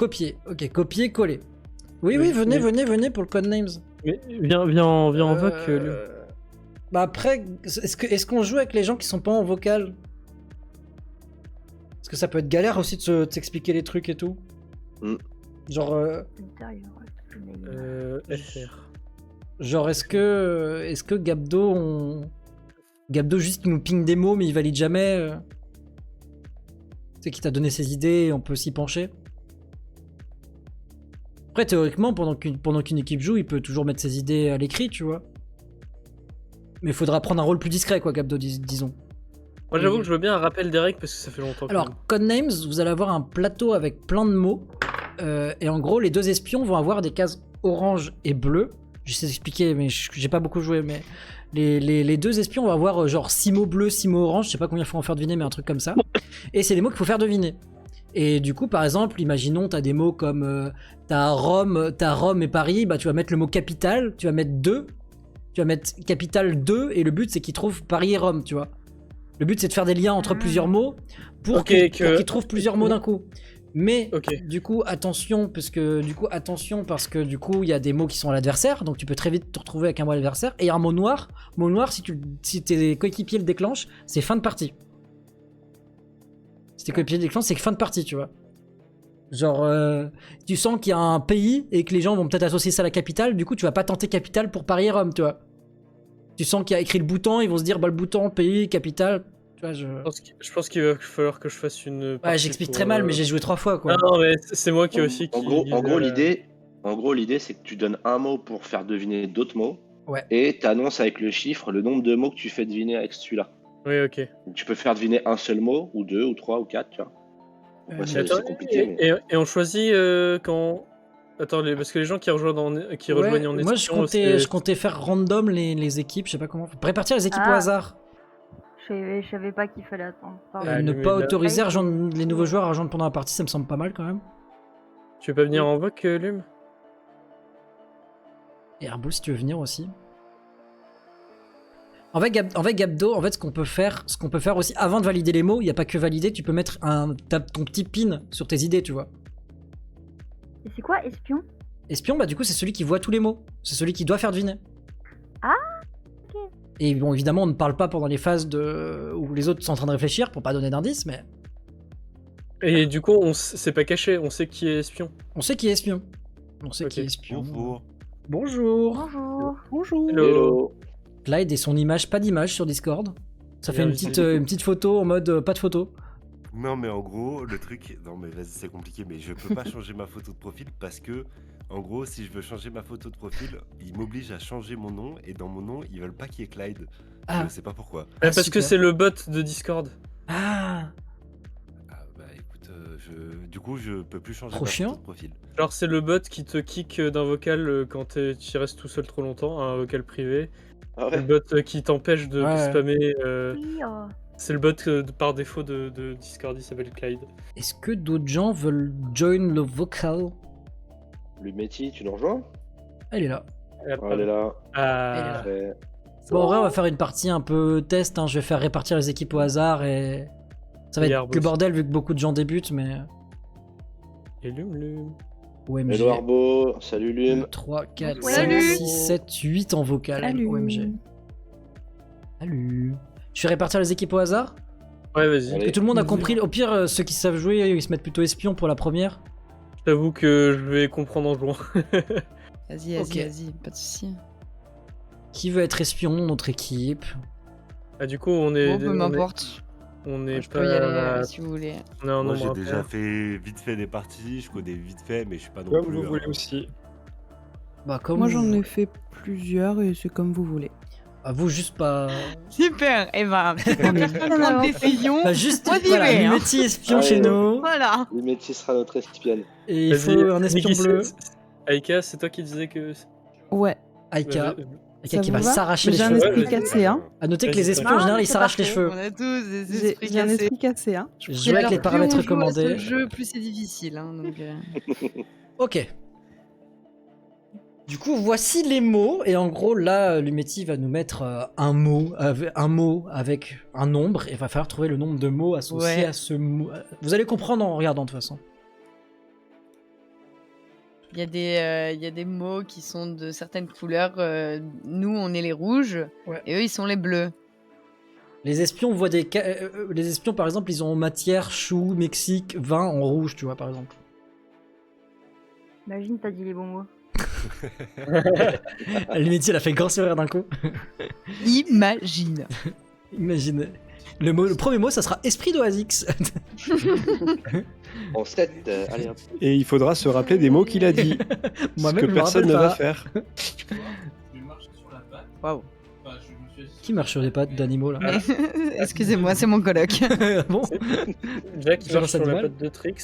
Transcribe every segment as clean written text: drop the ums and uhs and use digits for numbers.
Copier. Ok, copier, coller. Oui, venez pour le Codenames. Mais viens en voc. Bah après, est-ce qu'on joue avec les gens qui sont pas en vocal? Parce que ça peut être galère aussi de s'expliquer les trucs et tout. Genre, FR. genre est-ce que Gabdo juste nous ping des mots mais il valide jamais Tu sais, qui t'a donné ses idées et on peut s'y pencher. Après, théoriquement, pendant qu'une équipe joue, il peut toujours mettre ses idées à l'écrit, tu vois. Mais il faudra prendre un rôle plus discret, quoi, Gabdo, disons. Moi, j'avoue que je veux bien un rappel des règles parce que ça fait longtemps. Alors, Codenames, vous allez avoir un plateau avec plein de mots. Et en gros, les deux espions vont avoir des cases orange et bleu. Je sais expliquer, mais j'ai pas beaucoup joué. Mais les deux espions vont avoir genre 6 mots bleus, 6 mots orange. Je sais pas combien il faut en faire deviner, mais un truc comme ça. Et c'est les mots qu'il faut faire deviner. Et du coup, par exemple, imaginons, t'as des mots comme t'as Rome et Paris. Bah, tu vas mettre le mot capitale, tu vas mettre 2. Tu vas mettre capitale 2. Et le but, c'est qu'ils trouvent Paris et Rome, tu vois. Le but, c'est de faire des liens entre plusieurs mots pour qu'ils trouvent plusieurs mots d'un coup. Mais du coup, attention, parce que du coup, il y a des mots qui sont à l'adversaire, donc tu peux très vite te retrouver avec un mot à l'adversaire. Et il y a un mot noir. Mot noir, si tes coéquipiers le déclenchent, c'est fin de partie. Si tes coéquipiers le déclenchent, c'est fin de partie, tu vois. Genre, tu sens qu'il y a un pays et que les gens vont peut-être associer ça à la capitale. Du coup, tu vas pas tenter capitale pour Paris et Rome, tu vois. Tu sens qu'il y a écrit le Bhoutan, ils vont se dire, bah le Bhoutan, pays, capitale. Tu vois, je pense qu'il va falloir que je fasse une. Ouais, j'explique très mal, mais j'ai joué 3 fois, quoi. Non, mais c'est moi qui aussi. En gros, l'idée, c'est que tu donnes un mot pour faire deviner d'autres mots. Ouais. Et tu annonces avec le chiffre le nombre de mots que tu fais deviner avec celui-là. Oui, ok. Donc, tu peux faire deviner un seul mot, ou 2, ou 3, ou 4, tu vois. C'est compliqué. Et on choisit quand. Attends, parce que les gens qui rejoignent en espion. Moi, je comptais faire random les équipes, je sais pas comment. Répartir les équipes au hasard. Je savais pas qu'il fallait attendre. Ne pas autoriser les nouveaux joueurs à rejoindre pendant la partie, ça me semble pas mal quand même. Tu veux pas venir en voc, Lum? Et Airbull, si tu veux venir aussi. En fait, Gabdo, ce qu'on peut faire aussi, avant de valider les mots, il n'y a pas que valider, tu peux mettre ton petit pin sur tes idées, tu vois. Et c'est quoi, espion? Espion, bah du coup, c'est celui qui voit tous les mots. C'est celui qui doit faire deviner. Ah, ok. Et bon, évidemment, on ne parle pas pendant les phases où les autres sont en train de réfléchir pour pas donner d'indices, mais... Et du coup, c'est pas caché, on sait qui est espion. On sait qui est espion. Qui est espion. Bonjour. Hello. Clyde et son image, pas d'image sur Discord. Ça fait une petite photo en mode pas de photo. Non mais en gros, le truc... Non mais vas-y, c'est compliqué, mais je peux pas changer ma photo de profil parce que, en gros, si je veux changer ma photo de profil, ils m'obligent à changer mon nom, et dans mon nom, ils veulent pas qu'il y ait Clyde. Je sais pas pourquoi. Parce que c'est le bot de Discord. Ah bah écoute, du coup, je peux plus changer trop ma chiant. photo de profil. Genre c'est le bot qui te kick d'un vocal quand tu restes tout seul trop longtemps, un vocal privé. Ah ouais. Le bot qui t'empêche de spammer. Oui, C'est le bot par défaut de Discord, il s'appelle Clyde. Est-ce que d'autres gens veulent join le vocal? Lumetti, tu nous rejoins? Elle est là. Elle est là. Ah. Bon, en vrai, on va faire une partie un peu test. Hein. Je vais faire répartir les équipes au hasard et ça va être le bordel vu que beaucoup de gens débutent, mais. Et Lum. OMG. Hello Arbo, salut Lum. 3, 4, Salut. 5, 6, 7, 8 en vocal. Salut. OMG. Salut. Je fais répartir les équipes au hasard? Ouais, vas-y. Allez. Que tout le monde a compris. Au pire, ceux qui savent jouer, ils se mettent plutôt espion pour la première. Je t'avoue que je vais comprendre en jouant. Vas-y, Ok. pas de soucis. Qui veut être espion dans notre équipe? Ah, du coup, on est. Bon, peu m'importe. On est Je peux y aller si vous voulez. On est en Moi, nombre j'ai déjà impair. fait vite fait des parties, je connais vite fait, mais je suis pas non Comme plus... vous voulez aussi. Bah, comme Moi vous- j'en ai fait plusieurs et c'est comme vous voulez. Ah, vous, juste pas. Super, et ben, prendre décision. Bah, juste, Moi, j'y voilà, vais, hein. Lumetti espion Allez. chez nous. Voilà. Lumetti sera notre espionne. Et il faut un espion Niki, bleu. Aika, c'est toi qui disais que. Ouais. Aika. Aika Ça qui vous va va s'arracher les J'ai un cheveux. esprit Ouais, cassé, hein. À noter que Vas-y, les espions vas-y. en général ils c'est s'arrachent les parfait. cheveux. On a tous des J'ai esprits un cassés. esprit cassé, hein. Jouer avec les Plus paramètres on joue à ce recommandés. jeu, plus c'est difficile, hein, donc, Ok. Du coup, voici les mots. Et en gros, là, Lumetti va nous mettre un mot avec un nombre. Et il va falloir trouver le nombre de mots associés Ouais. à ce mot. Vous allez comprendre en regardant de toute façon. Il y a des mots qui sont de certaines couleurs. Nous, on est les rouges. Ouais. Et eux, ils sont les bleus. Les espions voient les espions, par exemple, ils ont matière, chou, Mexique, vin en rouge, tu vois, par exemple. Imagine, t'as dit les bons mots. Limite, elle a fait grand sourire d'un coup. Imagine. Imaginez. Le premier mot, ça sera esprit d'Oasix. En 7, allez hop. Et il faudra se rappeler des mots qu'il a dit. Ce Moi-même, que je me personne rappelle ne va pas. faire. Waouh. Qui marche sur les pattes d'animaux, là? Excusez-moi, c'est mon coloc. Bon. Jack, il Genre, marche ça sur dit la mal. patte de Trix.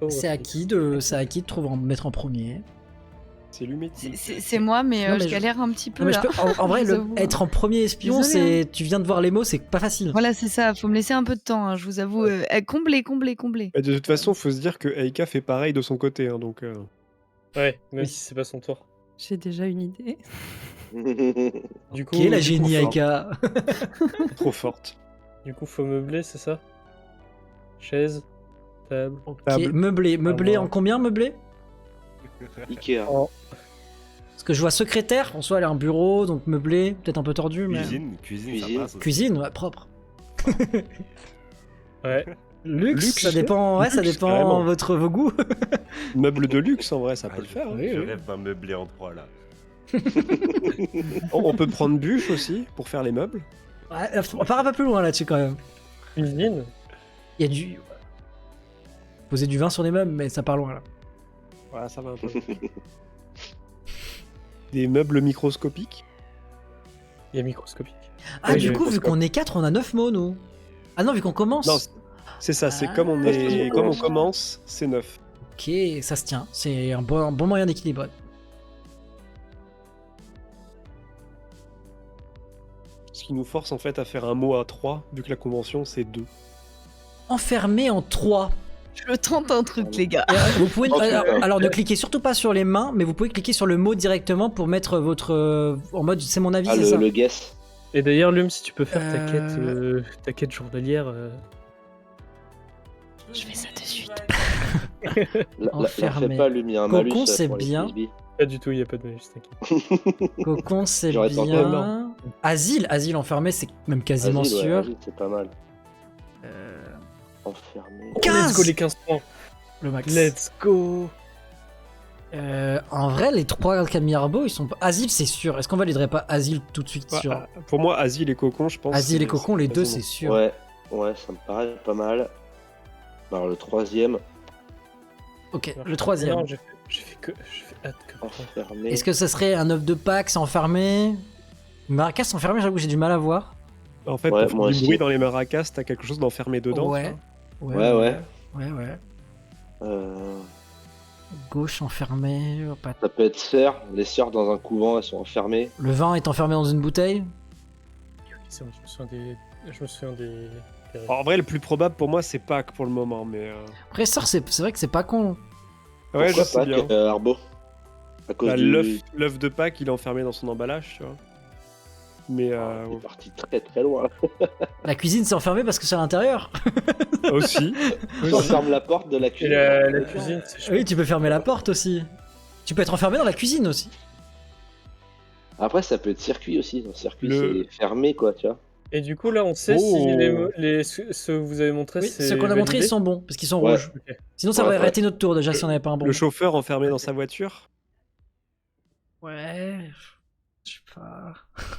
C'est à qui de mettre en premier? C'est Lumetti. C'est moi, mais, Non, mais je je- galère un petit peu Non, mais là. en vrai, Je vous avoue. être en premier espion, Désolée, c'est tu viens de voir les mots, c'est pas facile. Voilà, c'est ça. Faut me laisser un peu de temps, hein, je vous avoue. Comblé. Bah, de toute façon, faut se dire que Aika fait pareil de son côté, hein, donc Ouais, même Oui. si c'est pas son tour. J'ai déjà une idée. Du coup, Qui est la du coup, génie, faut- Aika? trop forte. Du coup, faut meubler, c'est ça? Chaise, table. Table. Meublé moi. en combien, meublé? Ikea. Parce que je vois secrétaire, en soi, elle a un bureau, donc meublé, peut-être un peu tordu, mais... Cuisine, ça Cuisine. passe aussi. Cuisine, ouais, propre. Ouais. Luxe, Luxe, ça dépend, ouais, ça luxe, dépend carrément. vos goûts. Meuble de luxe, en vrai, ça Ah, peut le faire. hein. Oui, Je oui. rêve d'un meublé en 3 là. On peut prendre bûche aussi pour faire les meubles. Ouais, on part un peu plus loin là-dessus quand même. Cuisine. Il y a du... Poser du vin sur les meubles, mais ça part loin là. Voilà, ça va un peu. Des meubles microscopiques. Il y a microscopique. Ah, Oui, du j'ai coup, le vu qu'on est 4, on a 9 mots, nous. Ah non, vu qu'on commence. Non, c'est ça, c'est Ah. comme on commence, c'est 9. Ok, ça se tient. C'est un bon moyen d'équilibrer. Ce qui nous force en fait à faire un mot à 3, vu que la convention c'est 2. Enfermé en 3. Je tente un truc, les gars. Vous pouvez, Oh, putain. alors ne cliquez surtout pas sur les mains, mais vous pouvez cliquer sur le mot directement pour mettre votre... en mode, c'est mon avis, Ah, c'est ça. le guess. Et d'ailleurs, Lum, si tu peux faire ta Euh. quête journalière. Je fais ça de suite. La Enfermé. fais pas, lui, il y a un Cocon, malus. c'est pour les bien. frisbees. Pas du tout, il n'y a pas de malus, t'inquiète. Cocon, c'est J'aurais tenté, bien. non. Asile enfermé, c'est même quasiment Asile, ouais, sûr. Asile, c'est pas mal. Euh, Enfermé. Oh, 15. let's go les 15 points. Le max. Let's go. En vrai, les 3 Camirabo, ils sont pas. Asile, c'est sûr. Est-ce qu'on validerait pas Asile tout de suite sûr Pour moi, Asile et Cocon, je pense. Asile et c'est- Cocon, les c'est deux, quasiment. c'est sûr. Ouais, ça me paraît pas mal. Alors, le troisième, Ok, le troisième. Non, j'ai fait hâte que. enfermé. Est-ce que ça serait un œuf de Pâques enfermé? Maracas enfermé, j'avoue que j'ai du mal à voir. En fait, Ouais, pour faire moi du aussi. bruit dans les maracas, t'as quelque chose d'enfermé dedans. Ouais. tu Ouais. Ouais. Euh, Gauche enfermé. Pas... ça peut être sœurs. Les sœurs dans un couvent, elles sont enfermées. Le vin est enfermé dans une bouteille. C'est bon, je me souviens des. vois. En vrai, le plus probable pour moi, c'est Pâques pour le moment, mais. Après, ça, c'est vrai que c'est pas con. Ouais, je Pourquoi sais pas bien. que, Arbo À cause Bah, du... l'œuf de Pâques, il est enfermé dans son emballage, tu vois. Mais On est parti très très loin. La cuisine, c'est enfermé parce que c'est à l'intérieur. aussi. On ferme la porte de la Et cuisine. la cuisine, c'est Oui, tu peux fermer la porte aussi. Tu peux être enfermé dans la cuisine aussi. Après, ça peut être circuit aussi. Le circuit, Le- c'est fermé, quoi, tu vois. Et du coup, là, on sait Oh. si ceux que vous avez montrés, Oui, c'est. ceux qu'on a montrés, ils validé. sont bons parce qu'ils sont Ouais. rouges. Ok. Sinon, ça Ouais, aurait ouais. arrêté notre tour déjà si on n'avait pas un bon. Le chauffeur enfermé dans sa voiture. Ouais. Je sais pas.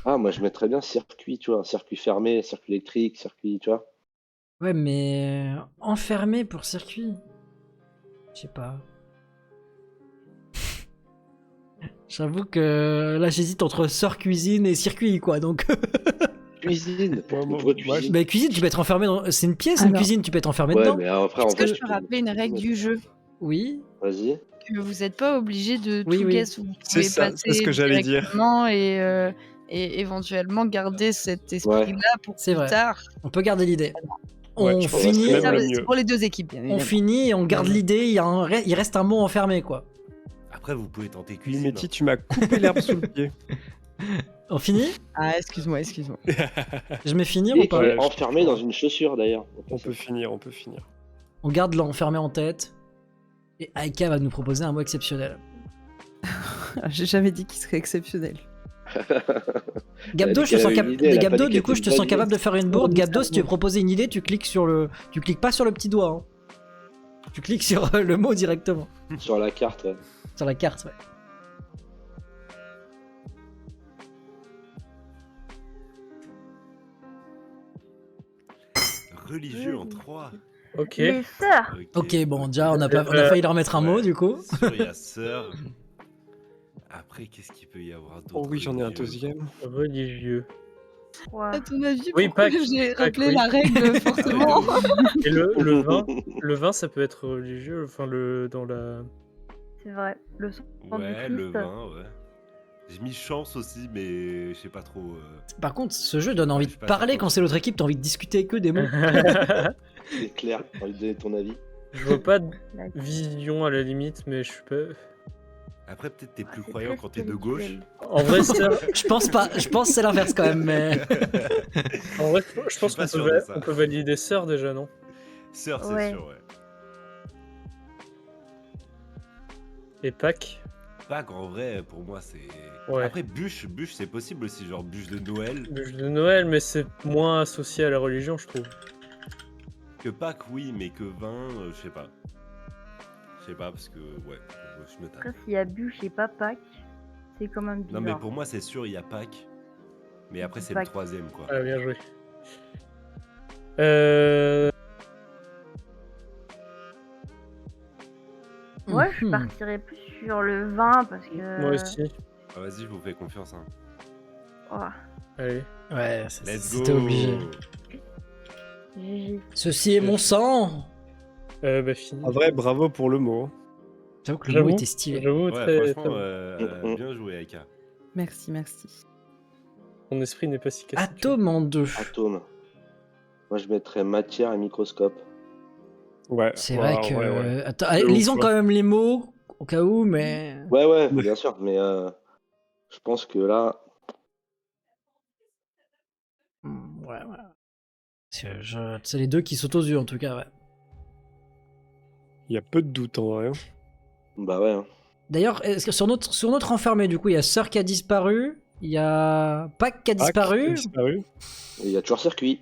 Ah, moi, je mettrais bien circuit, tu vois. Un circuit fermé, circuit électrique, circuit, tu vois. Ouais, mais enfermé pour circuit. Je sais pas. J'avoue que là j'hésite entre sœur cuisine et circuit quoi donc. Cuisine. Ouais, moi, Pourquoi moi, cuisine Mais cuisine tu peux être enfermé dans. C'est une pièce, une Alors. cuisine tu peux être enfermé Ouais, dedans. mais après, en Est-ce que vrai, je peux rappeler une règle du jeu? Oui. Vas-y. Que vous n'êtes pas obligé de Oui, tout oui. guess, vous C'est pouvez ça, passer c'est ce que j'allais dire. directement et éventuellement garder cet esprit-là pour C'est plus vrai. tard. On peut garder l'idée. Ouais, On je pense finit, que c'est Ça, même le c'est mieux. pour les deux équipes, bien on évidemment. finit et on garde l'idée. Il reste un mot enfermé quoi. Après, vous pouvez tenter cuisine. Lumetti, tu m'as coupé l'herbe sous le pied. On finit. Ah, excuse-moi. Je mets finir Et ou qui pas est je enfermé dans une chaussure, d'ailleurs. On peut finir. On garde l'enfermé en tête. Et Aika va nous proposer un mot exceptionnel. J'ai jamais dit qu'il serait exceptionnel. Gabdo, je te Elle a sens une idée, elle a pas Gabdo, dit du qu'elle coup, je te était sens bonne. capable de faire une bourde. Gabdo, si tu veux proposer une idée, tu cliques tu cliques pas sur le petit doigt. Hein. Tu cliques sur le mot directement. Sur la carte, ouais. Sur la carte, ouais. Religieux en 3. Ok. Les sœurs. Ok, bon, déjà, on a failli leur mettre un mot, du coup. Sûr, il y a sœur. Après, qu'est-ce qu'il peut y avoir d'autre? Oh oui, j'en ai un religieux deuxième. Religieux. Ouais. À ton avis, Oui, pourquoi Pâques, j'ai Pâques, rappelé oui. la règle fortement? Et le vin, ça peut être religieux. Enfin, dans la. C'est vrai. Le sang Ouais, du le Christ. vin, ouais. J'ai mis chance aussi, mais je sais pas trop. Par contre, ce jeu donne envie Je de sais pas, parler c'est quand pas- c'est l'autre équipe, t'as envie de discuter avec eux des mots. C'est clair, t'as envie de donner ton avis. Je vois pas de La- vision à la limite, mais je suis pas. Après, peut-être t'es plus C'est croyant très quand t'es de gauche. spirituel. En vrai, sœur, Je pense pas, je pense que c'est l'inverse quand même, mais. en vrai, je suis pense pas qu'on sûr peut, de ça. on peut valider sœur déjà, non? Sœur, c'est Ouais. sûr, ouais. Et Pâques. Pâques, en vrai, pour moi, c'est. Ouais. Après, bûche, c'est possible aussi, genre bûche de Noël. Bûche de Noël, mais c'est moins associé à la religion, je trouve. Que Pâques, oui, mais que vin, je sais pas. Je sais pas, parce que, ouais, je me tape. Après, s'il y a bûche et pas Pâques, c'est quand même bizarre. Non, mais pour moi, c'est sûr, il y a Pâques. Mais après, c'est le Pâques. troisième, quoi. Ah, bien joué. Moi, je Mhm. partirais plus sur le vin parce que. Moi aussi. Ah, vas-y, je vous fais confiance, hein. Oh, Allez. Ouais, Let's c'était go. obligé. GG. Ceci est mon sang. Bah, fini. En vrai, bravo pour le mot. J'avoue que le mot J'avoue, était stylé. j'avoue, Ouais, très, très franchement, bon. bien joué, Aika. Merci, merci. Mon esprit n'est pas si cassé. Atome en deux. Atome. Moi, je mettrais matière et microscope. Ouais. C'est ouais, vrai que. ouais, ouais. Attends, De ouf, lisons ouais. quand même les mots, au cas où, mais. Ouais, ouais, bien sûr, mais je pense que là, Ouais. C'est les deux qui sautent aux yeux, en tout cas, ouais. Il y a peu de doute en vrai. bah ouais. Hein. D'ailleurs, est-ce que sur notre enfermé, du coup, il y a Sœur qui a disparu, il y a Pâques qui a disparu. Disparu. Et il y a toujours circuit.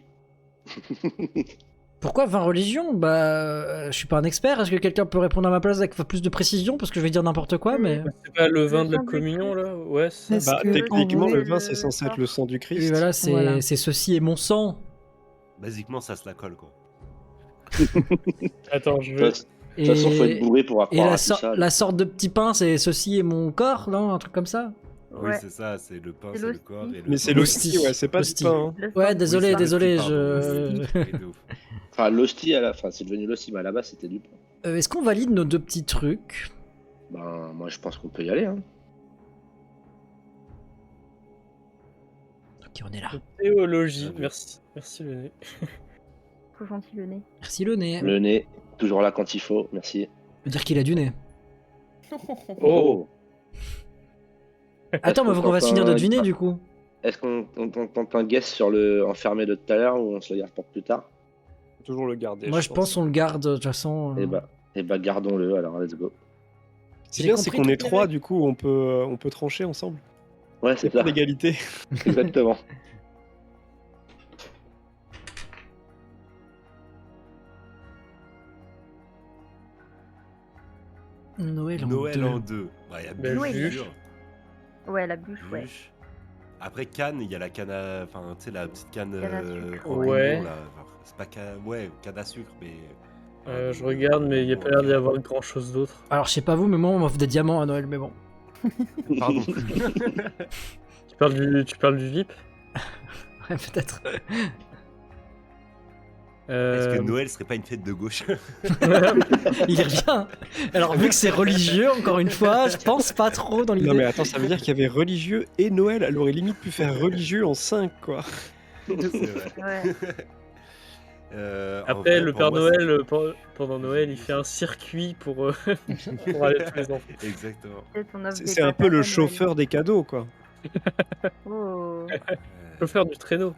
Pourquoi 20 religions? Bah, je suis pas un expert. Est-ce que quelqu'un peut répondre à ma place avec plus de précision? Parce que je vais dire n'importe quoi, mais. C'est pas le vin de la sang du communion, Christ. là? Ouais, c'est Parce Bah, que, techniquement, en le vrai, vin, c'est censé être le sang du Christ. Et voilà, c'est Voilà. c'est ceci est mon sang. Basiquement, ça se la colle, quoi. Attends, je De vais. toute façon, faut être bourré pour Et croire la, à tout ça. la sorte de petit pain, c'est ceci est mon corps, non? Un truc comme ça? Oui, Ouais. c'est ça, c'est le pain, C'est c'est le l'hostie. corps. Et le Mais c'est vin. l'hostie. l'hostie, ouais, c'est pas du L'hostie. pain. Hein. Le Ouais, sang. désolé, Oui, c'est désolé, l'hostie, je. pardon. Oui, de ouf. Enfin, l'hostie, à la fin, c'est devenu l'hostie, mais à la base, c'était du pain. Est-ce qu'on valide nos deux petits trucs? Ben, moi, je pense qu'on peut y aller. Hein. Ok, on est là. Théologie. Bien vu. Merci. Merci, le nez. Trop gentil le nez. Merci le nez. Le nez, toujours là quand il faut, merci. On peut dire qu'il a du nez. Oh. Attends, mais faut qu'on va se finir de deviner Bah, du coup. Est-ce qu'on tente un guess sur le enfermé de tout à l'heure ou on se le garde pour plus tard? Toujours le garder. Moi, je pense qu'on le garde de toute façon. Eh bah, gardons-le, alors let's go. C'est J'ai bien, c'est compris qu'on est ton trois, idée. du coup, on peut trancher ensemble. Ouais, C'est c'est pas ça, l'égalité. exactement. Noël en Noël deux. en deux. Bah, il y a Ben, bûche, bûche. sûr. Ouais, la bûche, ouais. Bûche. Après canne, il y a la canne à... Enfin, tu sais, la petite canne... Canne à sucre. rocambole, Ouais. là. Enfin, c'est pas canne... Ouais, canne à sucre, mais... Je regarde, mais il n'y a pas l'air d'y avoir grand chose d'autre. Alors, je sais pas vous, mais moi, on m'offre des diamants à Noël, mais bon. Pardon. Tu parles du VIP? Ouais, peut-être. Est-ce que Noël serait pas une fête de gauche? Il revient. Alors, vu que c'est religieux, encore une fois, je pense pas trop dans l'idée. Non, mais attends, ça veut dire qu'il y avait religieux et Noël. Elle aurait limite pu faire religieux en 5, quoi. C'est vrai. Ouais. En Après, vrai, le pour Père moi, Noël, pendant Noël, il fait un circuit pour pour aller tous les enfants. Exactement. Peut-être on offre des C'est un peu patates à le Noël. chauffeur des cadeaux, quoi. Oh. Chauffeur du traîneau.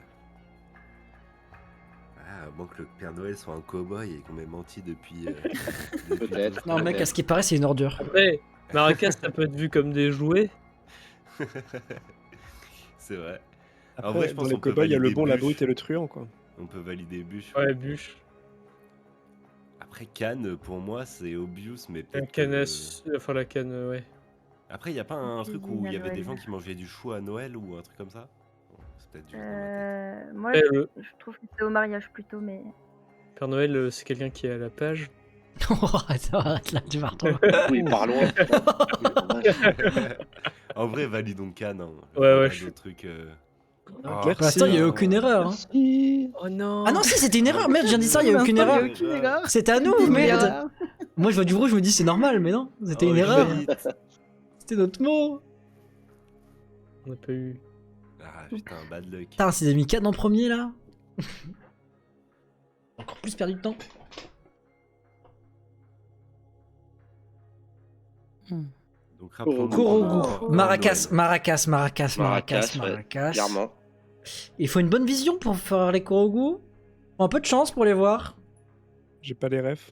Ah à moins que le Père Noël soit un cow-boy et qu'on m'ait menti depuis. Peut-être. Non, mec, à ce qui paraît, c'est une ordure. Après, Maracas, ça peut être vu comme des jouets. C'est vrai. Après, En vrai, je pense dans les qu'on peut cow-boys, il y a le valider bon, la Bûche. brute et le truand, quoi. On peut valider Bûche. Ouais, bûche. Après, Cannes, pour moi, c'est obvious, mais La peut-être. canne à que- enfin, la canne, ouais. Après, il n'y a pas un truc où Cuisine il y à avait des Noël. gens qui mangeaient du chou à Noël ou un truc comme ça? Bon, c'est peut-être juste dans ma tête. Moi, Après, le je trouve que c'est au mariage plutôt, mais. Père Noël, c'est quelqu'un qui est à la page. Arrête là, tu vas retourner. Oui, par loin. putain. En vrai, validons Cannes. Hein. Ouais, ouais, Pas je- d'autres trucs. Merci. Pour l'instant, il n'y a eu aucune erreur. Hein. Merci. Oh non. Ah non, si, c'était une erreur. Merde, je viens de dire ça, il n'y a eu aucune Pour l'instant, il y a erreur. aucune erreur. C'était à nous, Une merde. erreur. Moi, je vois du rouge, je me dis c'est normal, mais non, c'était Oh, une erreur. shit. C'était notre mot. On n'a pas eu. Ah putain, bad luck. Putain, c'est des mis 4 en premier là. Encore plus perdu de temps. Donc, rappelons-nous qu'on a Korogu, encore un Maracas, Noël. Maracas, Maracas, Maracas, ouais, Maracas. Clairement. Il faut une bonne vision pour faire les Korogu. Faut un peu de chance pour les voir. J'ai pas les refs.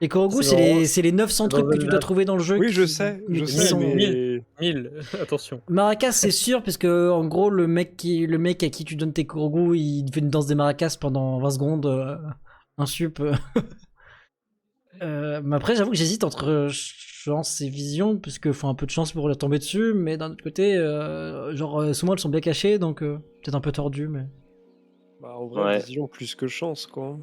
Les Korogu, C'est c'est les 900 dans trucs que tu Zelda. dois trouver dans le jeu. Oui, qui- je sais, mais je qui sais, sont- mais... 1000, attention. Maracas, c'est sûr, parce que en gros, le mec à qui tu donnes tes Korogu, il fait une danse des Maracas pendant 20 secondes, un sup. Mais après, j'avoue que j'hésite entre chance et vision, parce qu'il faut un peu de chance pour leur tomber dessus, mais d'un autre côté, souvent elles sont bien cachées, donc peut-être un peu tordues, mais. Bah, en vrai, Ouais. vision plus que chance, quoi.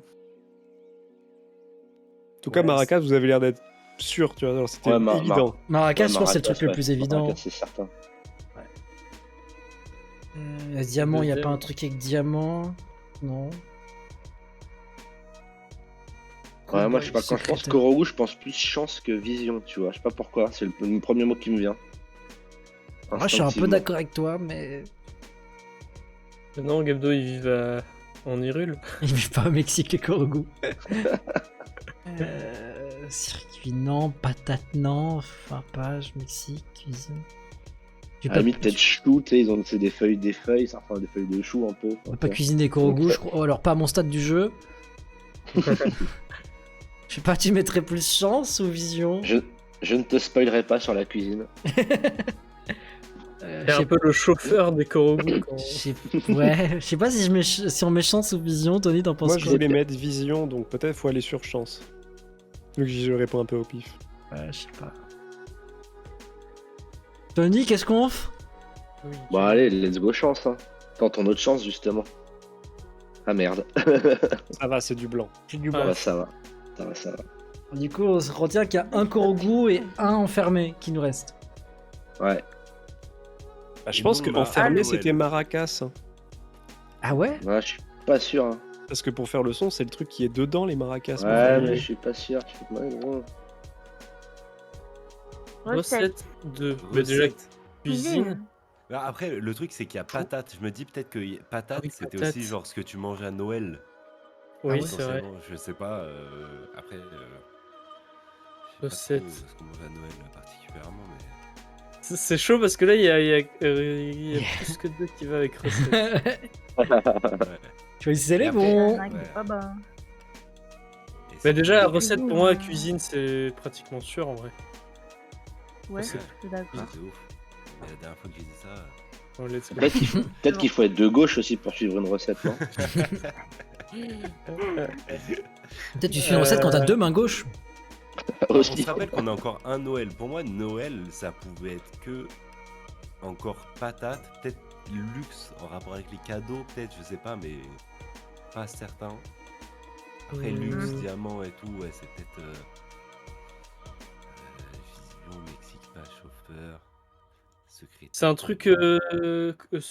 En tout cas, Maracas, vous avez l'air d'être sûr, tu vois, alors c'était Ouais, évident. Maracas, je pense que c'est le truc Maracas, le ouais. plus évident. Maracas, c'est certain. Diamant, il y a pas Deuxième. un truc avec diamant. Non. Ouais, moi, je sais pas, quand je pense Korogu, je pense plus chance que vision, tu vois. Je sais pas pourquoi, c'est le premier mot qui me vient. Moi, je suis un peu Instinctivement. d'accord avec toi, mais. Maintenant, Gabdo, ils vivent en Hyrule. Il vit pas au Mexique, les Korogu. Circuit, non. Patate, non. Fin page, Mexique, cuisine. J'ai À la limite, pas- peut-être chou, tu sais, ils ont c'est des feuilles, enfin des feuilles de chou un peu. On peut pas cuisiner des Korogu, je crois. Oh, alors, pas à mon stade du jeu. Je sais pas, tu mettrais plus chance ou vision? Je ne te spoilerai pas sur la cuisine. C'est un peu le chauffeur des Korogu. Quand... Ouais, je sais pas si on met chance ou vision, Tony, t'en penses Moi, je quoi? voulais mettre vision, donc peut-être faut aller sur chance. Vu que je réponds un peu au pif. Ouais, je sais pas. Tony, qu'est-ce qu'on fait? Oui, Bon, allez, let's go chance, hein. Tentons notre chance, justement. Ah merde. Ça va, c'est du blanc. J'ai du Ah, blanc. Ouais, ça va. Ça va, ça va. Du coup, on se retient qu'il y a un Korogu et un enfermé qui nous reste. Ouais. Bah, je Et pense bon, qu'en bah, fermé, Noël. c'était Maracas. Hein. Ah ouais? Ouais, je suis pas sûr, hein. Parce que pour faire le son, c'est le truc qui est dedans, les Maracas. pour Ouais, faire le- mais je suis pas sûr. Ouais, gros. Recette de. Bah, déjà, Recette. cuisine. Bah, après, le truc, c'est qu'il y a patate. Je me dis peut-être que patate, Ah oui, c'était patate. aussi genre ce que tu manges à Noël. Oui, ouais, c'est vrai. Potentiellement, je sais pas. Après. Je sais Recette. pas trop ce qu'on mange à Noël particulièrement, mais. C'est chaud parce que là, il y a plus que deux qui va avec recette. Ouais. Choisissez les Et après- bons. Ah, il est pas bas. Et Mais c'est déjà, cool. recette pour moi, cuisine, c'est pratiquement sûr en vrai. Ouais, je C'est- suis d'accord. Ah, c'est ouf. Mais la dernière fois que j'ai dit ça. Bon, let's go. Peut-être qu'il faut être de gauche aussi pour suivre une recette, non? Peut-être tu fais une recette quand t'as deux mains gauches. On Aussi. se rappelle qu'on a encore un Noël. Pour moi, Noël, ça pouvait être que encore patate, peut-être luxe en rapport avec les cadeaux, peut-être, je sais pas, mais pas certain. Après, luxe, diamant et tout, ouais, c'est peut-être vision, Mexique, pas chauffeur, secret. C'est un truc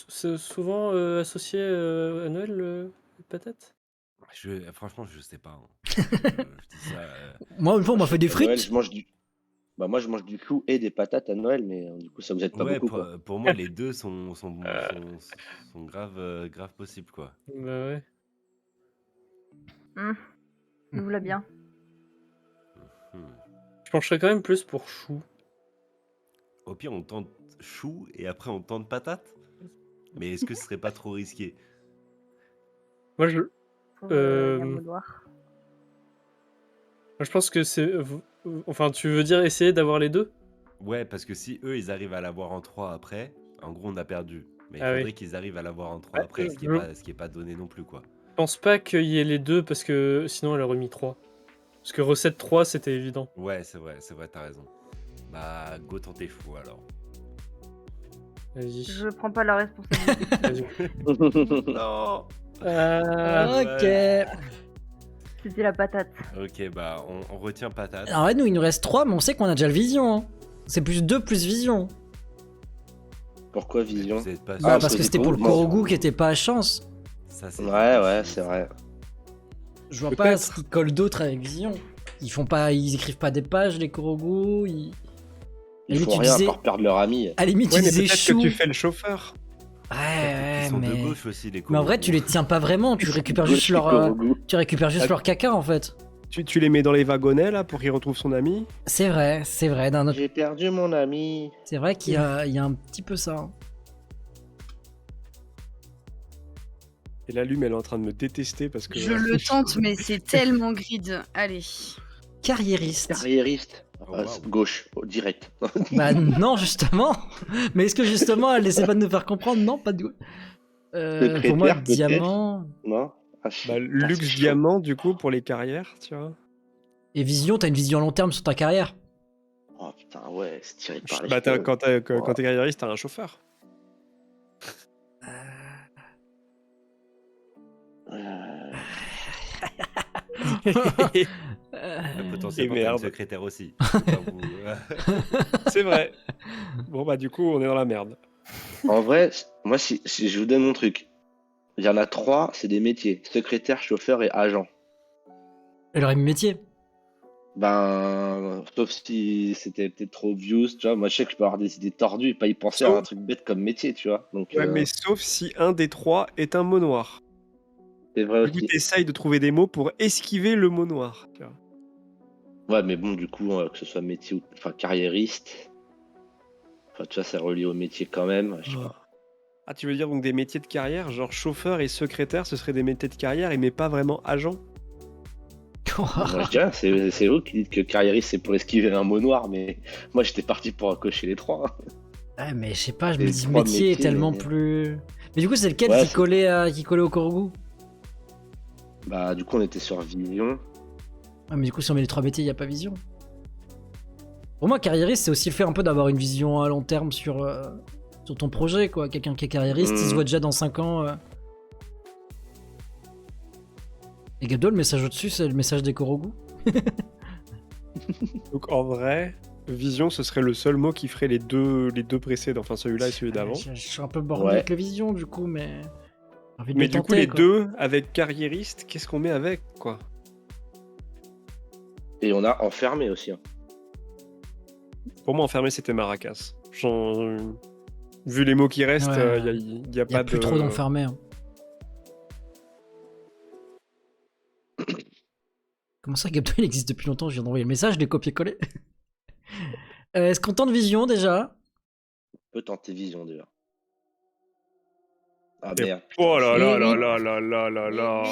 c'est souvent associé à Noël, le patate. Franchement, je sais pas. Hein. Je dis ça. Moi, une fois, on m'a fait des À Noël, frites. je mange du. Bah, moi, je mange du clou et des patates à Noël, mais du coup, ça vous aide pas Ouais, beaucoup, quoi. pour moi, les deux sont grave, grave possibles, quoi. Bah ouais. Nous l'a bien. Hmm. Je pencherais quand même plus pour chou. Au pire, on tente chou et après on tente patate. Mais est-ce que ce serait pas trop risqué? Moi, je pour la mot noir. Je pense que c'est. Enfin, tu veux dire essayer d'avoir les deux? Ouais, parce que si eux, ils arrivent à l'avoir en 3 après, en gros, on a perdu. Mais il Ah oui. faudrait qu'ils arrivent à l'avoir en 3 Ouais, après, ce qui est pas donné non plus, quoi. Je pense pas qu'il y ait les deux parce que sinon elle aurait mis 3. Parce que recette 3, c'était évident. Ouais, c'est vrai, t'as raison. Bah, go tenter fou, alors. Vas-y. Je prends pas la responsabilité. Vas-y. Non. Ok. C'était la patate. Ok, bah, on retient patate. Alors ouais, nous, il nous reste 3, mais on sait qu'on a déjà le vision. Hein. C'est plus 2 plus vision. Pourquoi vision? Vous êtes pas Bah, Ah, parce que c'était pour le Korogu qui était pas à chance. Ça, c'est Ouais, c'est vrai. Je vois pas ce qu'ils collent d'autre avec vision. Ils écrivent pas des pages, les Korogu. Ils limite, font tu rien disais- à part perdre leur ami. À la limite, Ouais, tu mais disais peut-être chou. que tu fais le chauffeur. Ouais, Ils sont de mais... gauche aussi, les Mais en vrai, Korogu. tu les tiens pas vraiment. Tu récupères juste Gauche, leur, Korogu. tu récupères juste leur caca en fait. Tu les mets dans les wagonnets là pour qu'il retrouve son ami. C'est vrai, c'est vrai. J'ai perdu mon ami. C'est vrai qu'il y a un petit peu ça. Hein. Et la Lume, elle est en train de me détester parce que. Je le tente, mais c'est tellement grid. Allez. Carriériste. Carriériste. Oh, wow. Gauche, direct. Bah non, justement. Mais est-ce que justement, elle essaie pas de nous faire comprendre? Non, pas de... pour moi, Secrétaire, peut-être. diamant... Non Bah, c'est luxe chaud. diamant, du coup, pour les carrières, tu vois. Et vision, t'as une vision à long terme sur ta carrière. Oh putain, ouais, c'est tiré par les Bah, cheveux. quand t'es carriériste, t'as un chauffeur. Potentiellement, Et t'as une merde. secrétaire aussi. Faut pas vous- C'est vrai. Bon, bah, du coup, on est dans la merde. En vrai, moi, si je vous donne mon truc, il y en a 3, c'est des métiers. Secrétaire, chauffeur et agent. Elle aurait mis métier. Ben, sauf si c'était peut-être trop obvious, tu vois. Moi, je sais que je peux avoir des idées tordues et pas y penser à Sauf- un truc bête comme métier, tu vois. Donc, Ouais, mais sauf si un des 3 est un mot noir. c'est vrai Du coup, aussi. t'essayes de trouver des mots pour esquiver le mot noir. Tu vois. Ouais, mais bon, du coup, que ce soit métier ou enfin carriériste, enfin, tu vois, c'est relié au métier quand même. Je sais pas. Ah, tu veux dire donc des métiers de carrière, genre chauffeur et secrétaire, ce seraient des métiers de carrière, mais pas vraiment agent? Moi, je dirais, c'est vous qui dites que carriériste c'est pour esquiver un mot noir, mais moi j'étais parti pour cocher les 3. Ouais, mais je sais pas, je Les me dis trois métier est métiers, tellement mais- plus... Mais du coup, c'est lequel Ouais, qui, c'est- collait au Korogu? Bah, du coup, on était sur vision. Ah, mais du coup, si on met les 3 métiers, il a pas vision. Pour moi, carriériste, c'est aussi le fait un peu d'avoir une vision à long terme sur ton projet, quoi. Quelqu'un qui est carriériste, il se voit déjà dans 5 ans. Et Gabdo, le message au-dessus, c'est le message des Korogu. Donc en vrai, vision, ce serait le seul mot qui ferait les deux précédents, enfin celui-là et celui d'avant. Je suis un peu borné Ouais. avec le vision, du coup, mais... j'ai envie de Mais le du coup, tenter, les quoi. deux avec carriériste, qu'est-ce qu'on met avec, quoi? Et on a enfermé aussi. Hein. Pour moi, enfermé, c'était Maracas. Vu les mots qui restent, il Ouais. y a Il y a pas plus de... trop d'enfermés. Hein. Comment ça, Gabdo, il existe depuis longtemps? Je viens d'envoyer le message, je l'ai copié-collé. Est-ce qu'on tente vision, déjà? On peut tenter vision déjà. Ah Et- merde. Oh là là Eh là oui. là là là là là.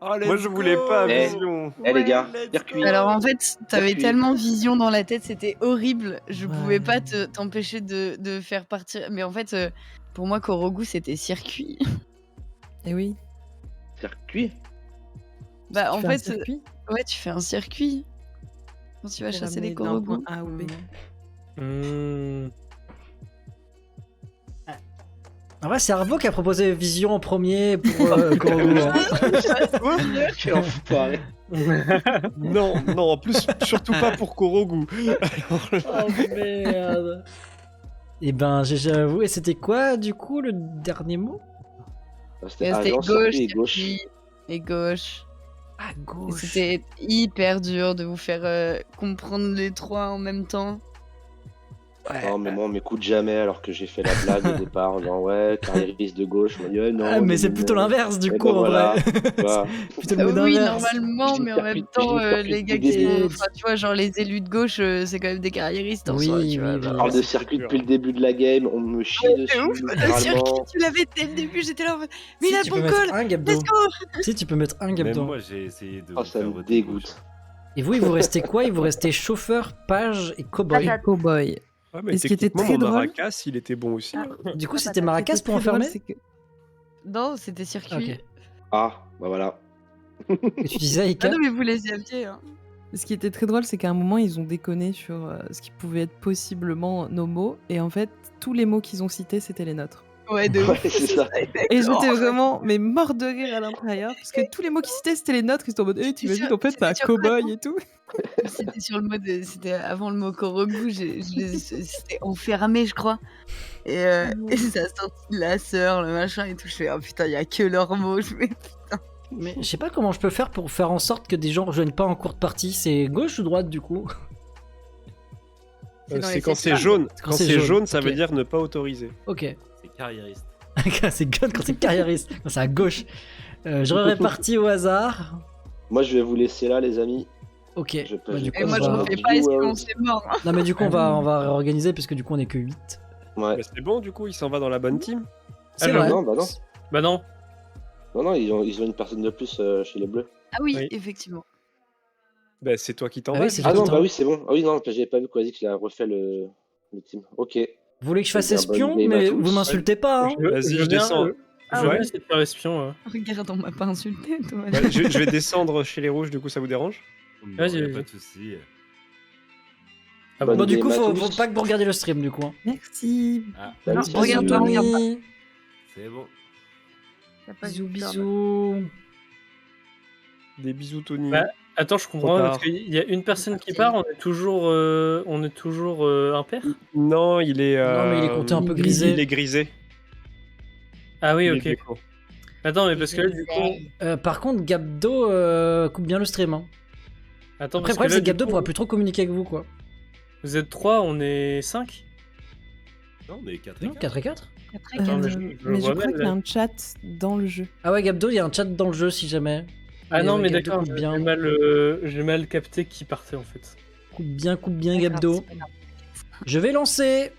Oh, Moi, let's je voulais go. pas Eh. vision. Eh les gars, let's circuit. go. Alors en fait, t'avais Circuit. tellement vision dans la tête, c'était horrible. Je Ouais. pouvais pas t'empêcher de faire partir. Mais en fait, pour moi, Korogu, c'était circuit. Et oui. Circuit. Bah en Tu fais un fait, circuit ouais, tu fais un circuit. Quand tu vas pour chasser amener des d'un Korogu. point A au B. En vrai, c'est Arvo qui a proposé vision en premier pour Korogu. Hein. Quel enfoiré. Non, non, en plus, surtout pas pour Korogu. Oh merde. Et ben, j'avoue, et c'était quoi, du coup, le dernier mot? C'était C'était agent, gauche, circuit et gauche. circuit et gauche. À Et gauche. c'était hyper dur de vous faire comprendre les trois en même temps. Non, mais moi, on m'écoute jamais alors que j'ai fait la blague au départ. Genre, ouais, carriériste de gauche. On m'a dit, non. Ah, mais c'est plutôt l'inverse du Et coup ben en voilà. vrai. Tu vois. Plutôt le mode Oui, inverse. normalement, Je mais en même percute- temps, je percute les gars depuis qui le sont. début. Enfin, tu vois, genre les élus de gauche, c'est quand même des carriéristes en Oui, soi, tu vois. oui, genre. On parle de c'est circuit dur. depuis le début de la game. On me chie C'est dessus, ouf, le circuit, littéralement. tu l'avais dès le début, j'étais là en mode. Mais Si, il a tu bon peux mettre call, un Gabdo. let's go. Si, tu peux mettre un Même Gabdo. moi, j'ai essayé de Oh, vous ça faire me voter gauche. dégoûte. Et vous, il vous restait quoi? Il vous restait chauffeur, page et cowboy. Patate. Cowboy. Ah, mais Et ce qui était techniquement, très mon drôle- Maracas, il était bon aussi. Ah. Du coup, Ah, c'était patate. Maracas Ce qui pour était très drôle, enfermer? c'est que- Non, c'était circuit. Ok. Ah, bah voilà. Et tu disais, Ah Ika? non, mais vous les aviez. Hein. Ce qui était très drôle, c'est qu'à un moment, ils ont déconné sur ce qui pouvait être possiblement nos mots. Et en fait, tous les mots qu'ils ont cités, c'était les nôtres. Ouais, de Ouais, ouf. c'est ça. Et j'étais vraiment mais mort de rire à l'intérieur. Parce que tous les mots qu'ils citaient, c'était les nôtres. Ils étaient en mode, t'imagines, en fait, c'est un C'était sur quoi, cowboy attends et tout. C'était sur le mode. C'était avant le mot Korogu, c'était enfermé, je crois. Et ça a sorti la sœur, le machin et tout. Je fais, oh putain, il y a que leurs mots. Je fais, Mais je sais pas comment je peux faire pour faire en sorte que des gens rejoignent pas en courte partie. C'est gauche ou droite du coup? C'est dans C'est les quand c'est secteurs. jaune. Quand Quand c'est c'est jaune, jaune, ça ok. veut dire ne pas autoriser. Ok. C'est carriériste. C'est gun quand c'est carriériste. Quand c'est à gauche. Je répartis au hasard. Moi, je vais vous laisser là, les amis. Ok. Je peux- Bah, du Et coup, Et on moi, va- j'en fais pas, sinon c'est mort. Hein. Non mais du coup on va réorganiser parce que du coup on est que 8. Ouais. Bah, c'est bon, du coup, il s'en va dans la bonne team. C'est Alors, vrai. Non, bah non. Bah non. Non, ils ont une personne de plus chez les Bleus. Ah oui, Oui. effectivement. Bah, c'est toi qui t'en Ah vas. oui, c'est du Ah toi coup. non, qui bah oui, c'est bon. Ah oui, non, j'avais pas vu Quasi qu'il a refait le team. Ok. Vous voulez que je fasse Eh bien, bonne espion game à mais tous. vous m'insultez pas hein? Vas-y, je veux bien, descends. Ah je veux ouais. bien essayer de faire espion. Regarde, on m'a pas insulté, toi. Ouais, je vais descendre chez les rouges, du coup, ça vous dérange? Non, Vas-y, y a vas-y. pas de souci. Ah Bonne Bon du game coup à faut tous. pas que vous regardiez le stream du coup. Hein. Merci. Ah, Salut, Non, salut. regarde pas, regarde pas. Bisous, c'est bon. Y a pas bisous, de discord. bisous. Des bisous, Tony. Bah, Attends, je comprends Trop pas tard. parce qu'il y a une personne qui Ok. part, on est toujours impair. Non, il est. Non, mais il est compté un peu grisé. Il est grisé. Ah oui, Il est ok. déco. Attends, mais parce que là, du coup. Par contre Gabdo coupe bien le stream. Hein. Attends, Après le parce que problème là, c'est que du Gabdo coup, pourra plus trop communiquer avec vous quoi. Vous êtes 3, on est 5. Non, on est 4 Non 4 et 4. Attends, mais je mais le je vois crois mal, qu'il y a là. un chat dans le jeu. Ah ouais Gabdo il y a un chat dans le jeu si jamais. Ah non, ouais, mais Gabdo d'accord, coupe bien. j'ai mal capté qui partait en fait. Coupe bien Gabdo. Je vais lancer.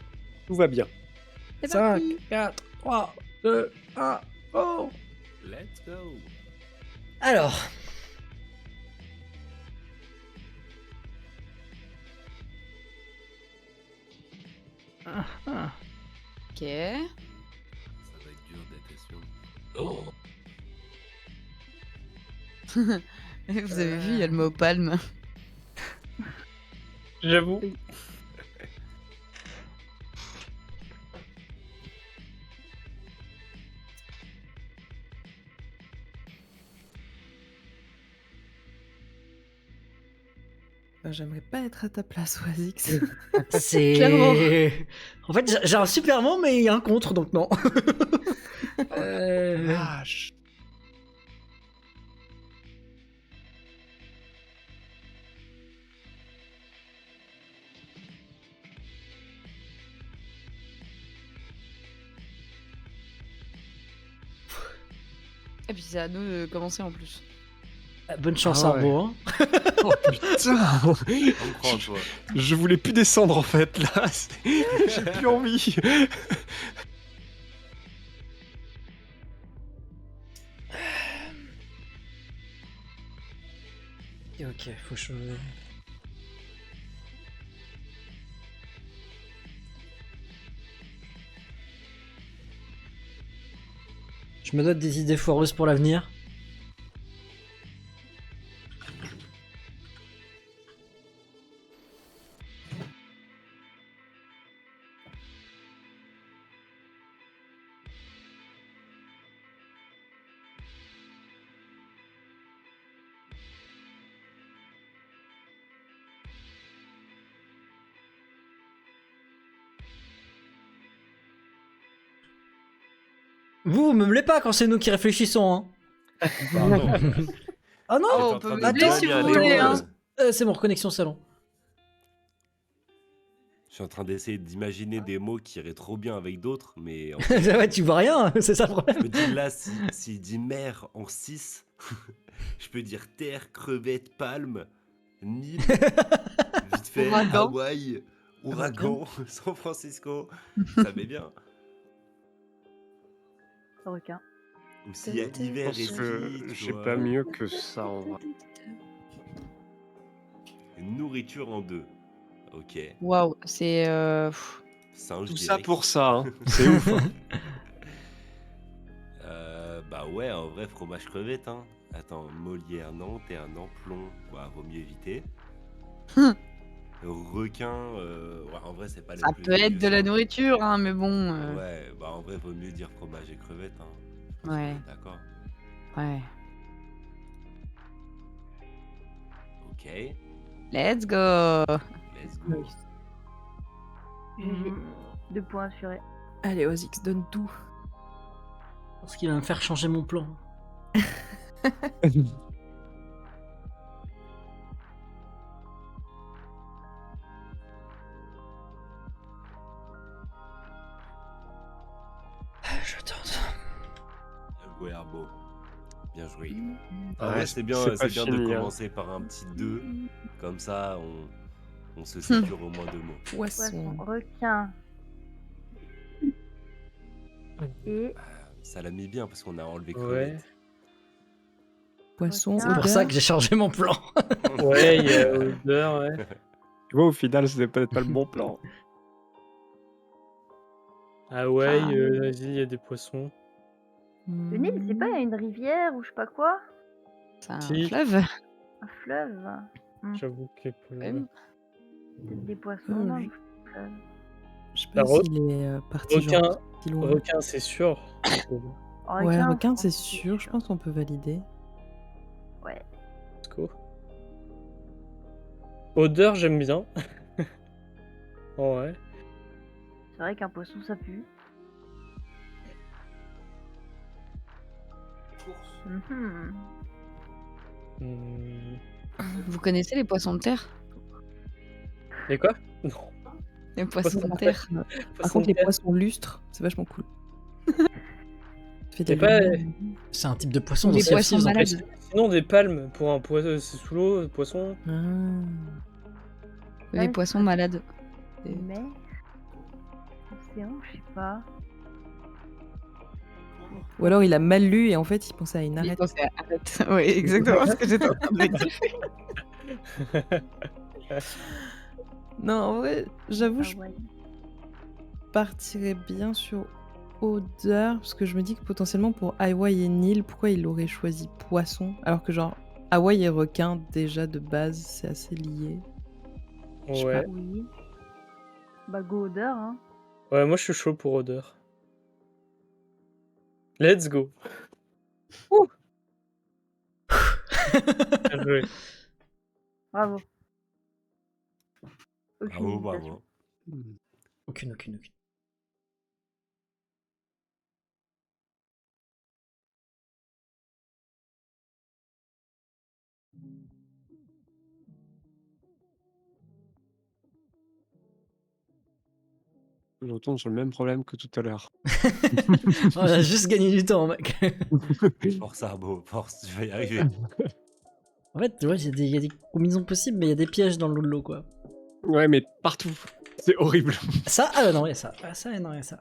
Tout va bien. 5, 4, 3, 2, 1, oh. Let's go. Alors. Ah, ah. Ok. Ça va être dur d'être espion. Vous avez vu, il y a le mot palme. J'avoue. J'aimerais pas être à ta place, Oasix. C'est. Clairement. En fait, j'ai un super mot, mais il y a un contre, donc non. Vache. Et puis c'est à nous de commencer en plus. Bonne chance, Ah ouais. Arbo. Hein. Oh putain. On prend en toi. Je voulais plus descendre en fait là. J'ai plus envie. Ok, faut changer. Je me donne des idées foireuses pour l'avenir. Vous me mêlez pas quand c'est nous qui réfléchissons. Hein. Pardon. Ah non Oh, J'étais en on peut train de meubler bien si bien vous aller voulez, dans hein. le- C'est mon reconnexion salon. suis en train d'essayer d'imaginer des mots qui iraient trop bien avec d'autres, mais en Ouais, tu vois rien, c'est ça le je problème. me dis là, s'il dit mer en 6, je peux dire terre, crevette, palme, Nil, vite fait, Ouragan. Hawaï, ouragan, San Francisco, ça met bien. Requin. Ou s'il y a Je hiver et pense que ski, tu j'ai vois. pas mieux que ça en vrai. Nourriture en 2. Ok. Waouh, c'est. Singe Tout ça direct. pour ça, hein. C'est ouf. Hein. Bah ouais, en vrai, fromage crevette, hein. Attends, Molière, non, Ternan, plomb, bah, vaut mieux éviter. Requin, ouais, en vrai, c'est pas Ça le plus peut être de dégueu, la ça. nourriture, hein, mais bon. Ouais, bah en vrai, vaut mieux dire fromage et crevettes, hein. Je pense qu'on Ouais. est d'accord. Ouais. Ok, Let's go. let's go. GG. 2 points assurés. Allez, Ozix, donne tout. Je pense qu'il va me faire changer mon plan. Je tente. Guerbo. Bien joué. Ah En vrai, ouais, c'est bien, c'est pas c'est bien de fini, hein. commencer par un petit 2. Comme ça, on se sécure au moins 2 mots. Poisson, Poisson. requin. Et Ça l'a mis bien parce qu'on a enlevé Ouais. crevette. Poisson, C'est C'est pour odeur. ça que j'ai changé mon plan. Ouais, il y a odeur, ouais. Tu vois, au final, c'était peut-être pas le bon plan. Ah ouais, Ah. vas-y, il y a des poissons. le Nil, c'est pas une rivière ou je sais pas quoi? C'est un Si. fleuve. Un fleuve? J'avoue que Même. Peut-être des poissons Oh, dans je- le fleuve. Je sais pas Bah, s'il est parti requin- genre si loin. requin, c'est sûr. Ouais, requin, je c'est pense que sûr. Je pense qu'on peut valider. Ouais. Let's go. Odeur, j'aime bien. Oh, ouais. C'est vrai qu'un poisson ça pue. Mhm. Hmm. Vous connaissez les poissons de terre? Et quoi? Non. Les poissons Poissons de de terre. Par Poisson contre, de les terre. poissons lustres, c'est vachement cool. Ça fait Y a des pas- lumières. C'est un type de poisson Ou dans les Sea of poissons Thieves, en malades. plus. Sinon, des palmes pour un poisson, c'est sous l'eau, poisson. Ah. Les Ouais, poissons c'est- malades. Et- Mais. Océan, je sais pas. Ou alors il a mal lu et en fait il pensait à une Il arête. pensait à arrête. Oui, exactement ce que j'étais en train de me dire. Non, en vrai, j'avoue, Ah je ouais. partirais bien sur odeur parce que je me dis que potentiellement pour Hawaï et Nil, pourquoi il aurait choisi poisson alors que genre Hawaï et requin déjà de base c'est assez lié. Je sais Ouais. pas. Oui. Bah, go odeur, hein. Ouais, moi je suis chaud pour odeur. Let's go. Bien joué. Bravo. Aucune Bravo, hésitation. bravo. Aucune. Je retourne sur le même problème que tout à l'heure. On a juste gagné du temps, mec. Force Arbo, force, tu vas y arriver. En fait, tu vois, il y a des combinaisons possibles, mais il y a des pièges dans le lot, quoi. Ouais, mais partout. C'est horrible. Ça, ah non, il y a ça. Ah, ça, non, il y a ça.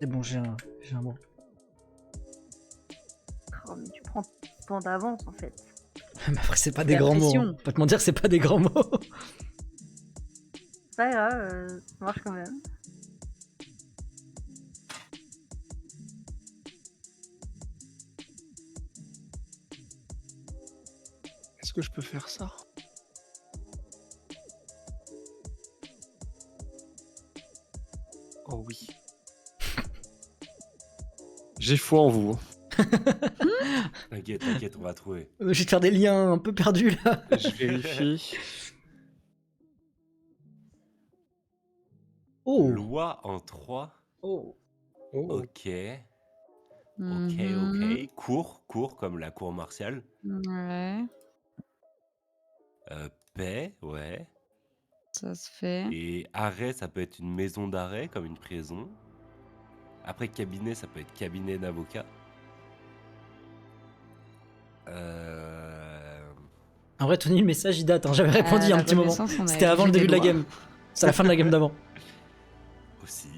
C'est bon, j'ai un mot. Oh, mais tu prends ton d'avance en fait. Mais après, c'est pas des La grands mots. pression. Hein. Pas te mentir, c'est pas des grands mots. C'est pas grave, ça marche quand même. Est-ce que je peux faire ça? Oh oui. J'ai foi en vous. T'inquiète, on va trouver. Je vais te faire des liens un peu perdus là. Je vérifie. Oh. Loi en 3. Oh. Oh. Ok. Mhm. Ok. Cour comme la cour martiale. Ouais, Paix, ouais. ça se fait. Et arrêt, ça peut être une maison d'arrêt, comme une prison. Après, cabinet, ça peut être cabinet d'avocat. En vrai, Tony, le message il date. Hein. J'avais répondu il y a un La petit moment. Renaissance, on C'était avait avant le vu début de des la lois. game. C'est la fin de la game d'avant. Aussi.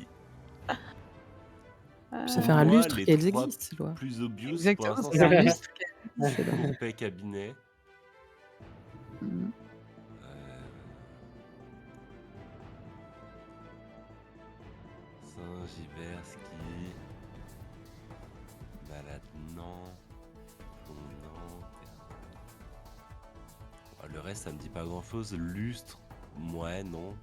Ça fait un Moi, lustre les et elles trois existent, ces lois. Plus obvious, pour Exactement, l'instant, c'est un c'est lustre. C'est dingue. cour, paix, cabinet. Mhm. Saint-Givert, ski. Balade, non. Non. Le reste, ça me dit pas grand chose. Lustre, ouais, non.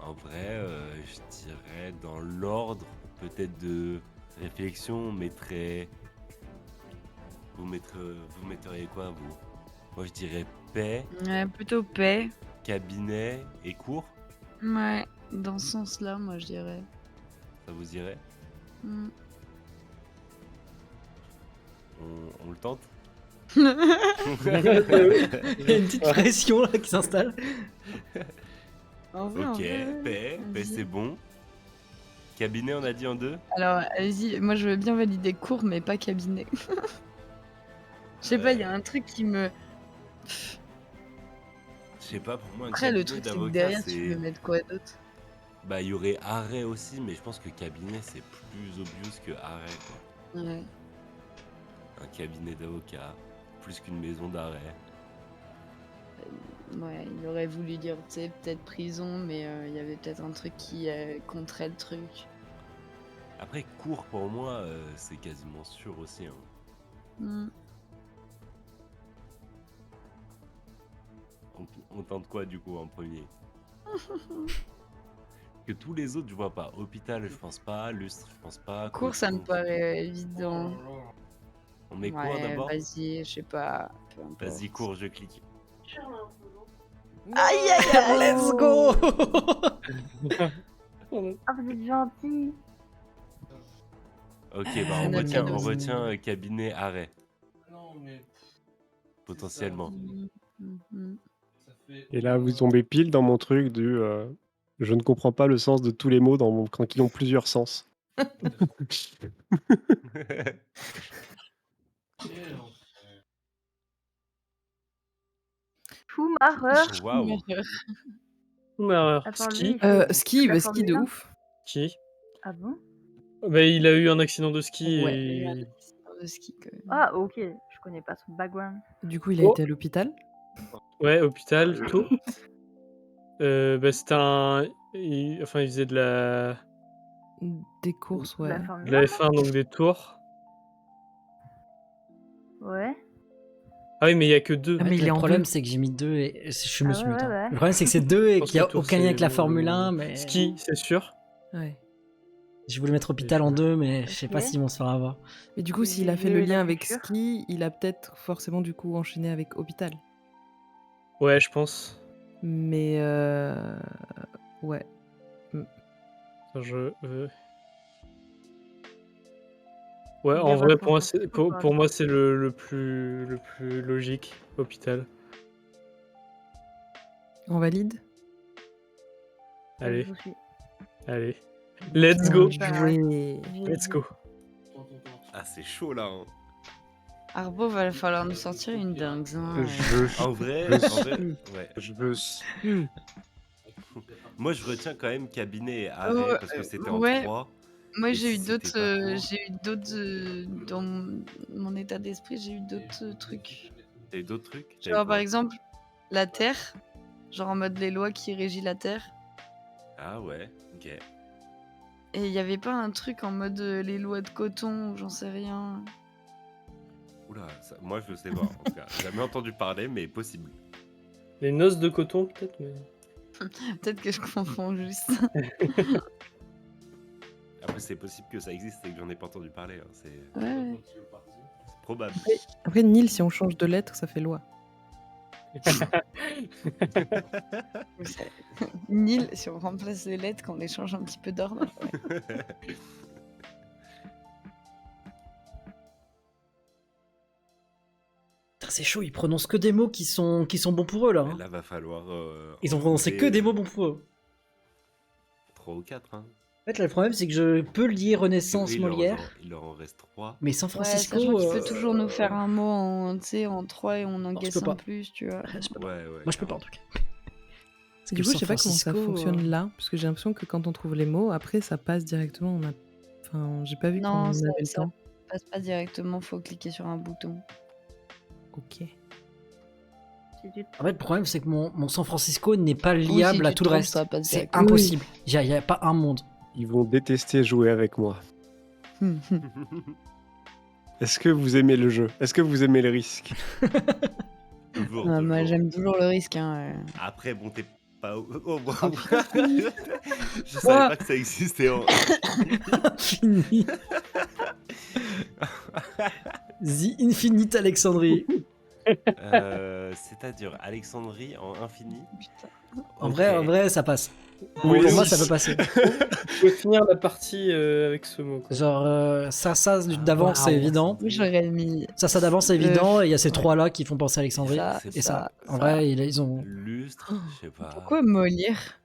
En vrai, je dirais dans l'ordre peut-être de réflexion, on mettrait. Vous metteriez quoi, vous? Moi, je dirais paix, Ouais, plutôt paix. cabinet et cours. Ouais, dans ce sens-là, moi, je dirais. Ça vous irait? Mm. On le tente? Il y a une petite pression là qui s'installe. En vrai, en Ok, vrai, paix, vas-y. c'est bon. Cabinet, on a dit en 2. Alors, allez-y, moi, je veux bien valider cours, mais pas cabinet. Je sais pas, il y a un truc qui me... Je sais pas, pour moi, un Après, le cabinet truc, c'est que d'avocat, derrière, tu c'est. veux mettre quoi d'autre? Bah, il y aurait arrêt aussi, mais je pense que cabinet, c'est plus obvious que arrêt, quoi. Ouais. Un cabinet d'avocat, plus qu'une maison d'arrêt. Ouais, il aurait voulu dire, tu sais, peut-être prison, mais il y avait peut-être un truc qui contrait le truc. Après, cours, pour moi, c'est quasiment sûr aussi. Hein. Mm. On tente quoi, du coup, en premier? Que tous les autres, je vois pas. Hôpital, je pense pas. Lustre, je pense pas. Cours, ça me Coton, paraît évident. On met quoi Ouais, d'abord? vas-y, je sais pas. Peu importe. Vas-y, cours, je clique. Aïe aïe aïe, let's go. Ah, vous êtes gentil. Ok, bah C'est on notre retient, cadeau. on retient cabinet arrêt. Potentiellement. Mhm. Et là, vous tombez pile dans mon truc du je ne comprends pas le sens de tous les mots quand ils ont plusieurs sens. Schumacher. Waouh. Alors, Attends, lui, ski. il fait Ski, la bah, ski de Formule 1. ouf. Qui? Ah bon? Bah, il a eu un accident de ski Ouais. Il y a un et. accident de ski, quand même. Ah, ok. Je connais pas son background. Du coup, il a Oh. été à l'hôpital. Ouais, hôpital, tôt. Bah, c'était un. Enfin, il faisait de la Des courses, ouais. La de Formule la 1. F1, donc des tours. Ouais. Ah oui, mais il y a que deux. Ah, mais Mais il est le en problème, deux. c'est que j'ai mis 2 et je me Ah suis ouais, muté. ouais, ouais. Le problème, c'est que c'est 2 et Je pense qu'il n'y a que tour, aucun lien avec la c'est- Formule 1. Mais Ski, c'est sûr. Ouais. je voulais mettre hôpital en 2, mais je sais pas Ok. s'ils vont se faire avoir. Mais du coup, s'il a fait J'ai le la lien avec culture. ski, il a peut-être forcément du coup enchaîné avec hôpital. Ouais, je pense. Mais ouais. Attends, Ouais, Les en vrai, réponses sont plutôt pour correctes. moi, c'est le plus logique. Hôpital. On valide. Allez, Je vous suis. allez. Let's go. Bien Joué. Let's go. Ah, c'est chaud là. Hein. Arbo, va falloir nous sortir une dingue. Hein. En vrai, ouais. Je veux. Moi, je retiens quand même cabinet et arrêt Ouais, parce que c'était en ouais. 3. Moi, Et j'ai eu si d'autres. c'était pas Dans mon état d'esprit, j'ai eu d'autres trucs. T'as eu d'autres trucs? T'avais Genre, quoi? par exemple, la Terre. Genre en mode les lois qui régissent la Terre. Ah ouais, ok. Et il y avait pas un truc en mode les lois de coton ou j'en sais rien. Oula, moi je sais pas en tout cas. J'ai jamais entendu parler, mais possible. Les noces de coton, peut-être, mais. Peut-être que je confonds juste. Après, c'est possible que ça existe et que j'en ai pas entendu parler. Hein. C'est Ouais. probable. Après, Nil, si on change de lettre, ça fait loi. Ou ça- Nil, si on remplace les lettres, qu'on les change un petit peu d'ordre. Ouais. Putain, c'est chaud, ils prononcent que des mots qui sont bons pour eux là. hein. Là, va falloir. Ils ont prononcé que des mots bons pour eux. 3 ou 4. Hein. En fait, là, le problème, c'est que je peux lier Renaissance, Oui, Molière, il leur en reste 3. mais San Ouais, Francisco. sachant qu'il peut toujours nous faire un mot en, tu sais, en 3 et on en je guesse peux un pas. plus, tu vois. Je peux pas. Ouais, Moi, je peux pas en tout cas. Parce Et du que coup, je San sais pas comment ça Francisco, fonctionne là, parce que j'ai l'impression que quand on trouve les mots, après ça passe directement. Enfin, j'ai pas vu qu'on Non, avait ça, le ça temps. passe pas directement, faut cliquer sur un bouton. Ok. Si tu- En fait, le problème, c'est que mon San Francisco n'est pas Oui, si liable à tu tout le trompes, reste. ça passe C'est directement. impossible. Il n'y a pas un monde. Ils vont détester jouer avec moi. Est-ce que vous aimez le jeu? Est-ce que vous aimez le risque? Toujours, Moi, toujours. j'aime toujours le risque. Hein. Après, bon, t'es pas. Oh, bon. Oh, Je savais pas que ça existait en. Fini. The Infinite Alexandrie. C'est-à-dire Alexandrie en infini. Putain. En Ok. vrai, ça passe. Oui, Pour moi, oui. ça peut passer. Je vais finir la partie avec ce mot. Quoi. Genre, ça d'avant, c'est Waouh, évident. Oui, j'aurais mis Ça d'avant, c'est évident. Et il y a ces trois-là qui font penser à Alexandrie. ça, c'est Et ça, en ça. vrai, ils ont. Lustre, je sais pas. Pourquoi Molière?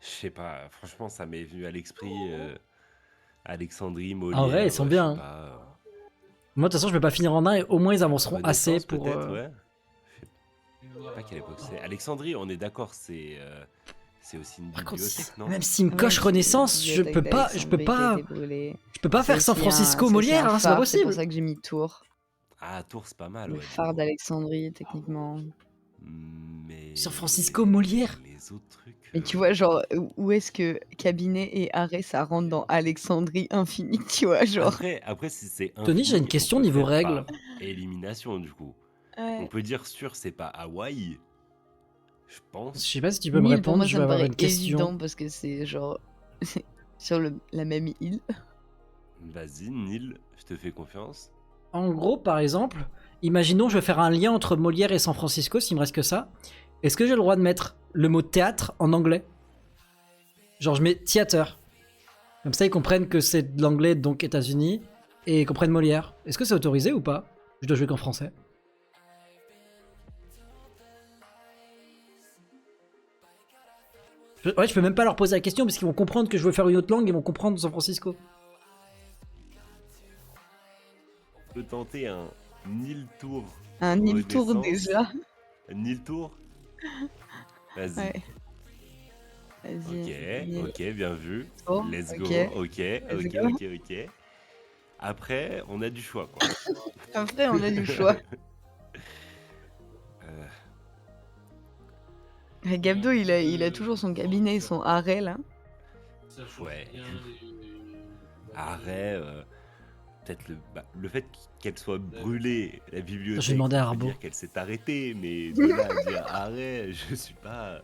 Je sais pas, franchement, ça m'est venu à l'esprit. Alexandrie, Molière. En vrai, ils sont je bien, sais hein. pas, Moi, de toute façon, je vais pas finir en un et au moins, ils avanceront assez Renaissance, pour. peut-être, ouais. Je sais pas quelle époque c'est. Alexandrie, on est d'accord, c'est aussi une Par contre, bibliothèque, non? même s'il me coche Renaissance, je peux pas faire San Francisco Molière, hein, c'est pas C'est possible. pour ça que j'ai mis Tours. Ah, Tours, c'est pas mal, Le ouais. phare d'Alexandrie, techniquement. Mais... San Francisco, Molière. Les autres trucs... Mais tu vois, genre, où est-ce que cabinet et arrêt, ça rentre dans Alexandrie infinie, tu vois, genre. Après si c'est Tony, j'ai infini, une question on peut niveau faire règles. par élimination, du coup. Ouais. On peut dire sûr, c'est pas Hawaï. Je pense. Je sais pas si tu peux me Nil, pour répondre, moi, je ça vais me avoir paraît une question. évident parce que c'est genre sur la même île. Vas-y, Nil, je te fais confiance. En gros, par exemple, imaginons je vais faire un lien entre Molière et San Francisco, s'il me reste que ça. Est-ce que j'ai le droit de mettre le mot théâtre en anglais? Genre je mets theater. Comme ça ils comprennent que c'est de l'anglais, donc États-Unis, et ils comprennent Molière. Est-ce que c'est autorisé ou pas? Je dois jouer qu'en français. Ouais, je peux même pas leur poser la question parce qu'ils vont comprendre que je veux faire une autre langue, ils vont comprendre San Francisco. On peut tenter un Nil Tour. Un île tour Renaissance. déjà. Nil Tour. Vas-y. Ouais. Vas-y. Nil Ok, bien vu. Tour, Let's go. ok. Ok. go. Après, on a du choix, quoi. Après, on a du choix. Gabdo, il a toujours son cabinet et son arrêt là. Ouais. Arrêt, peut-être le fait qu'elle soit brûlée, la bibliothèque. Je vais demander à ça veut Arbo. dire qu'elle s'est arrêtée, mais de là à dire arrêt, je suis pas.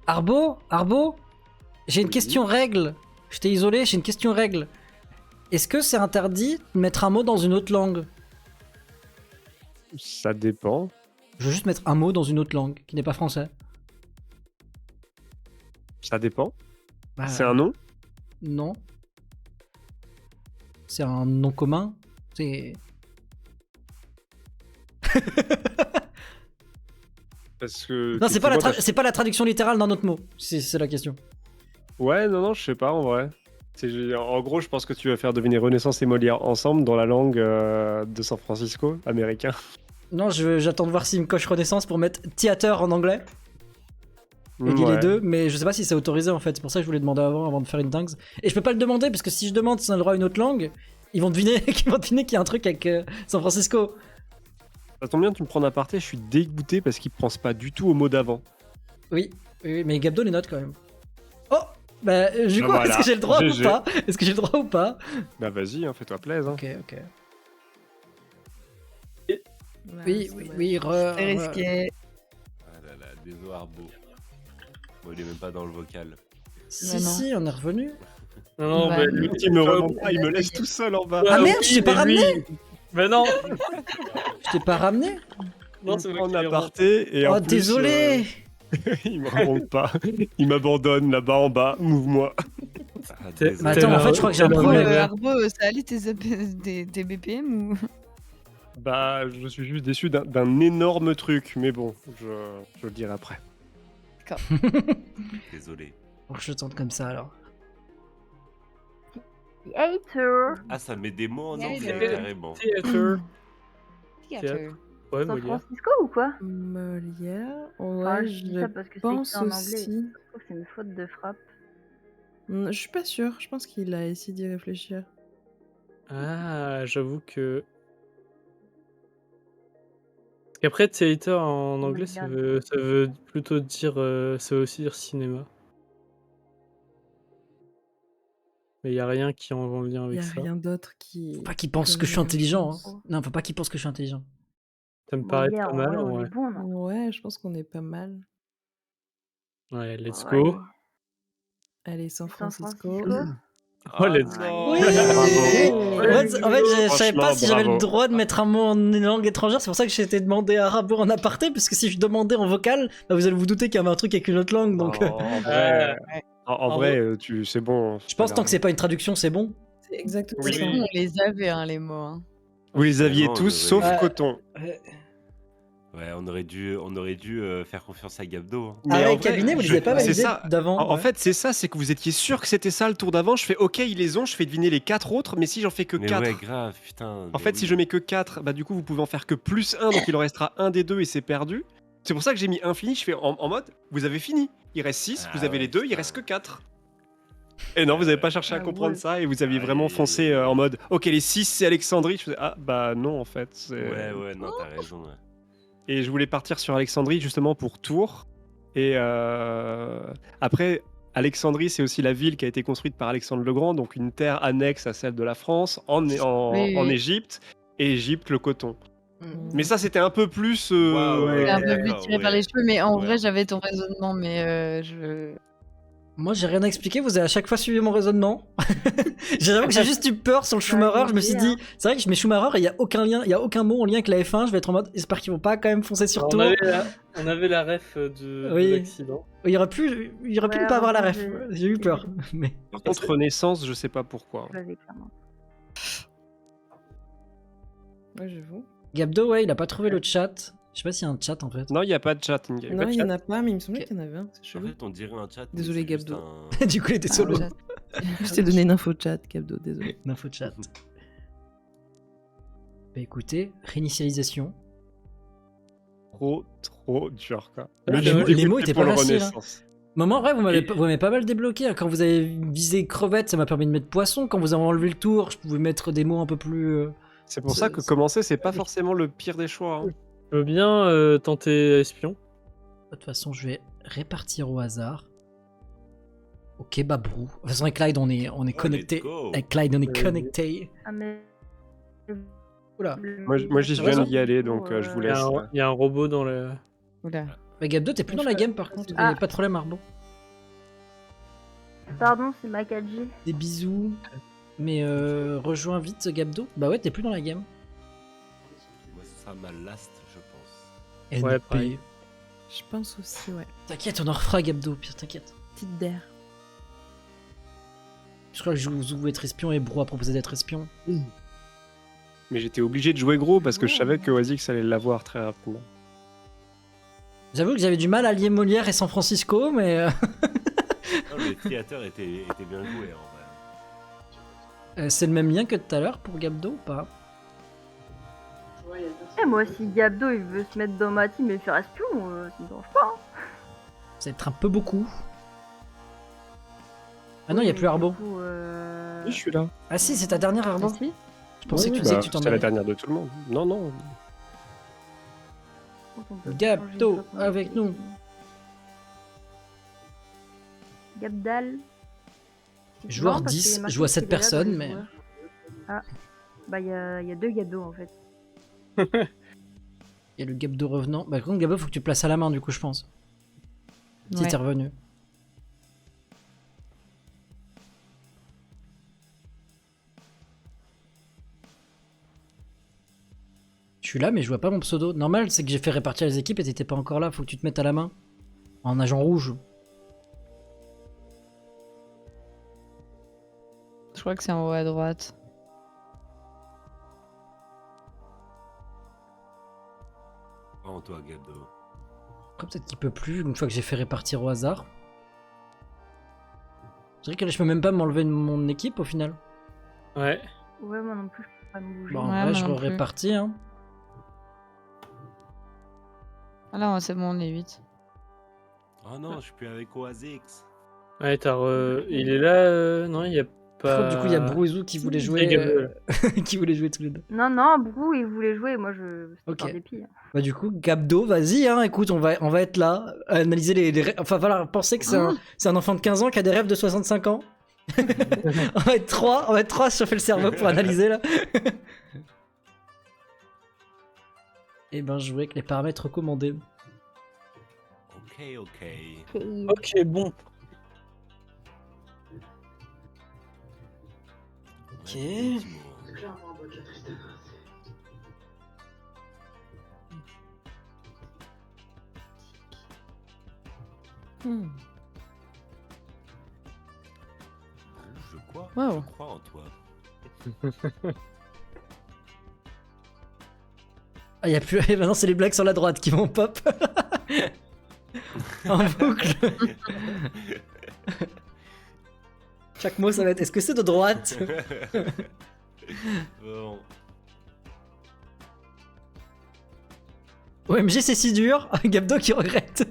Arbo, j'ai une Oui. question règle. Je t'ai isolé, j'ai une question règle. Est-ce que c'est interdit de mettre un mot dans une autre langue? Ça dépend. Je veux juste mettre un mot dans une autre langue qui n'est pas français. Ça dépend. Bah, C'est un nom? Non. C'est un nom commun. C'est. Parce que. Non, c'est pas, effectivement, c'est pas la traduction littérale d'un autre mot. C'est la question. Ouais, non, je sais pas en vrai. En gros, je pense que tu vas faire deviner Renaissance et Molière ensemble dans la langue de San Francisco, américain. Non, j'attends de voir s'il me coche Renaissance pour mettre theater en anglais. Et dit les Ouais. deux, mais je sais pas si c'est autorisé en fait. C'est pour ça que je voulais demander avant de faire une dingue. Et je peux pas le demander parce que si je demande si on a le droit à une autre langue, ils vont deviner qu'il y a un truc avec San Francisco. Ça tombe bien, tu me prends d'aparté, je suis dégoûté parce qu'il pense pas du tout au mot d'avant. Oui, mais Gabdo les note quand même. Oh bah, du coup, Voilà. est-ce que j'ai le droit GG. ou pas? Est-ce que j'ai le droit ou pas? Bah vas-y, hein, fais-toi plaisir. Ok. Ouais, Oui, c'est oui, vrai. oui, C'est risqué. Ah là là, désolé Arbo. Bon, il est même pas dans le vocal. Si, non. si, on est revenu. Non, Ouais. mais Le petit me remonte pas, il me laisse tout seul en bas. Ah merde, je t'ai pas mais lui, ramené. Mais non. Je t'ai pas ramené? Non, c'est moi en qui l'ai aparté et Oh, en plus, désolé! il me remonte pas. Il m'abandonne là-bas en bas. Move-moi. Ah, T'es- désolé. Mais attends, en fait, je crois que j'ai un Tellement problème. mauvais. Arbo, ça allait tes BPM ou Bah, je suis juste déçu d'un énorme truc, mais bon, je le dirai après. Désolé. Faut que je tente comme ça alors. The Hater. Ah, ça met des mots en Yeah, anglais, yeah. carrément. Theater. Theater. Ouais, San Molière. Francisco ou quoi? Molière, Enfin, ouais, je dis je ça parce que c'est pense écrit en anglais. aussi. Je trouve que c'est une faute de frappe. Je suis pas sûre, je pense qu'il a essayé d'y réfléchir. Ah, j'avoue que. Parce qu'après, theater en anglais, ça veut plutôt dire. Ça veut aussi dire cinéma. Mais il n'y a rien qui est en lien Il y avec a ça. rien d'autre qui. Faut pas qu'il pense que je suis connaît, intelligent. pense. Hein. Non, faut pas qu'il pense que je suis intelligent. Ça me paraît Molière, pas en mal, vrai, en on vrai. est bon, non? Ouais, je pense qu'on est pas mal. Ouais, let's Ouais. go. Allez, San San Francisco. Oh, let's go. non. Oui. Bravo. En fait, je savais pas Franchement, si j'avais le bravo. droit de mettre un mot en une langue étrangère, c'est pour ça que j'ai été demandé arabe en aparté, parce que si je demandais en vocal, bah, vous allez vous douter qu'il y avait un truc avec une autre langue, donc En vrai, en En vrai, c'est bon. je pense tant que c'est pas une traduction, c'est bon. C'est exactement Oui. ça. On les avait, hein, les mots. Hein. Vous les aviez Vraiment, tous, on sauf aurait- Ouais. Coton. Ouais, on aurait dû faire confiance à Gabdo. hein. Mais Ah en ouais, vrai, cabinet, vous les avez pas c'est validés ça. d'avant. En ouais. fait, c'est ça, c'est que vous étiez sûr que c'était ça le tour d'avant. Je fais OK, ils les ont, je fais deviner les 4 autres, mais si j'en fais que Mais 4. ouais, grave, putain. En fait, si je mets que 4, bah du coup, vous pouvez en faire que plus 1, donc il en restera un des deux et c'est perdu. C'est pour ça que j'ai mis infini, je fais en mode, vous avez fini. Il reste 6, Ah vous avez ouais, les deux, il putain. reste que 4. Et non, vous avez pas cherché à Ah comprendre ouais. ça et vous aviez Aïe, vraiment aïe, foncé aïe, aïe. en mode, OK, les 6 c'est Alexandrie. Je faisais, ah bah non, en fait. Ouais, non, t'as raison. Ouais. Et je voulais partir sur Alexandrie justement pour Tours. Et après, Alexandrie, c'est aussi la ville qui a été construite par Alexandre le Grand, donc une terre annexe à celle de la France, Oui, oui. Égypte, et Égypte, le coton. Mm. Mais ça, c'était un peu plus... Ouais, C'est un peu plus d'accord, tiré par ouais. les cheveux, mais en Ouais. vrai, j'avais ton raisonnement, mais je. Moi, j'ai rien à expliquer, vous avez à chaque fois suivi mon raisonnement. J'avoue que j'ai juste eu peur sur le Schumacher, je me suis dit, c'est vrai que je mets Schumacher et il y a aucun lien, il y a aucun mot en lien avec la F1, je vais être en mode, j'espère qu'ils vont pas quand même foncer sur on, Tours. avait la ref de Oui. l'accident. Il aurait pu ne pas avoir la ref, j'ai eu peur. Mais... Par contre, Renaissance, je sais pas pourquoi. Je l'avais clairement. Ouais, j'avoue. Gabdo, ouais, il a pas trouvé le chat. Je sais pas s'il y a un chat en fait. Non, il n'y a pas de chat in-game. Non, il y en a pas, mais il me semblait Ok. qu'il y en avait un. C'est En chelou. fait, on dirait un chat. mais Désolé, c'est juste Gabdo. un- Du coup, il était solo. chat. Je t'ai donné une info chat, Cabdo, désolé. L'info chat. Bah écoutez, réinitialisation. Trop dur, quoi. Les j'ai mots- les mots dégoûté étaient pour pas le faciles, hein. Renaissance. Moment, ouais, vous Et- m'avez pas mal débloqué. hein. Quand vous avez visé crevette, ça m'a permis de mettre poisson. Quand vous avez enlevé le tour, je pouvais mettre des mots un peu plus. C'est pour ça que commencer, c'est pas forcément le pire des choix. hein. Je veux bien tenter espion. De toute façon, je vais répartir au hasard. Ok, Babrou. De toute façon, avec Clyde, on est Oh, connecté. let's go. Avec Clyde, on est Oui. connecté. Ah, mais. Oula. Moi, j'y viens d'y aller, donc je vous Il y, a laisse. un, il y a un robot dans le. Oula. Bah, Gabdo, t'es plus dans la game par contre. Ah. Y a pas de problème, Arbo. Pardon, c'est Makaji. Des bisous. Mais rejoins vite Gabdo. Bah ouais, t'es plus dans la game. Moi, ce sera ma last, je pense. Ouais, NP. pareil. Je pense aussi, ouais. T'inquiète, on en refera Gabdo, pire, t'inquiète. Petite d'air. Je crois que je vous être espion et Bro a proposé d'être espion. Mais j'étais obligé de jouer gros parce que je savais que Oazix allait l'avoir très rapidement. J'avoue que j'avais du mal à lier Molière et San Francisco, mais Non, le théâtre était bien joué en vrai. c'est le même lien que tout à l'heure pour Gabdo ou pas? Eh, moi, si Gabdo il veut se mettre dans ma team et faire espion, ça me dérange pas. Hein. Ça va être un peu beaucoup. Ah non, il y a plus Arbo. Du coup, Oui, je suis là. Ah si, c'est ta dernière Arbo. Si. Je pensais que tu Oui, disais bah, que tu t'en c'était la allais. dernière de tout le monde. Non, non. on peut Gabdo, changer une fois qu'on avec est nous. sélectionné. Gabdal. C'est Joueur marrant parce qu'il y a 10, marqué je vois qu'il 7 est là dans personnes, les mais- joueurs. Ah, bah il y a 2 Gabdo en fait. Il y a le Gabdo revenant. Bah, par contre, Gabdo, faut que tu places à la main, du coup, je pense. Si Ouais. t'es revenu. Je suis là, mais je vois pas mon pseudo. Normal, c'est que j'ai fait répartir les équipes et t'étais pas encore là. Faut que tu te mettes à la main. En agent rouge. Je crois que c'est en haut à droite. Oh, toi, Gabdo. Après, peut-être qu'il peut plus une fois que j'ai fait répartir au hasard. C'est vrai que là, je peux même pas m'enlever de mon équipe au final. Ouais. Ouais, moi non plus, je peux pas me bouger. Bon, en Ouais, vrai, moi je non plus. répartis. Hein. Ah là, c'est bon, on est 8. Oh non, je suis plus avec Oasix. Ouais, il est là, non, il y a pas. Du coup, il y a Brouzou qui voulait Si, jouer. il y a Gabdo, qui voulait jouer tous les deux. Non, non, Brou, il voulait jouer, moi je. C'était Ok. par dépit. Bah du coup, Gabdo, vas-y, hein, écoute, on va être là, analyser Enfin voilà, penser que c'est un enfant de 15 ans qui a des rêves de 65 ans. On va être trois sur le cerveau pour analyser là. Et ben jouer avec les paramètres recommandés. Ok. Ok, bon. Ok. Wow. Je crois en toi. Ah, y a plus. Maintenant, c'est les blagues sur la droite qui vont pop. En boucle. Chaque mot, ça va être. Est-ce que c'est de droite? Bon. OMG, c'est si dur. Gabdo qui regrette.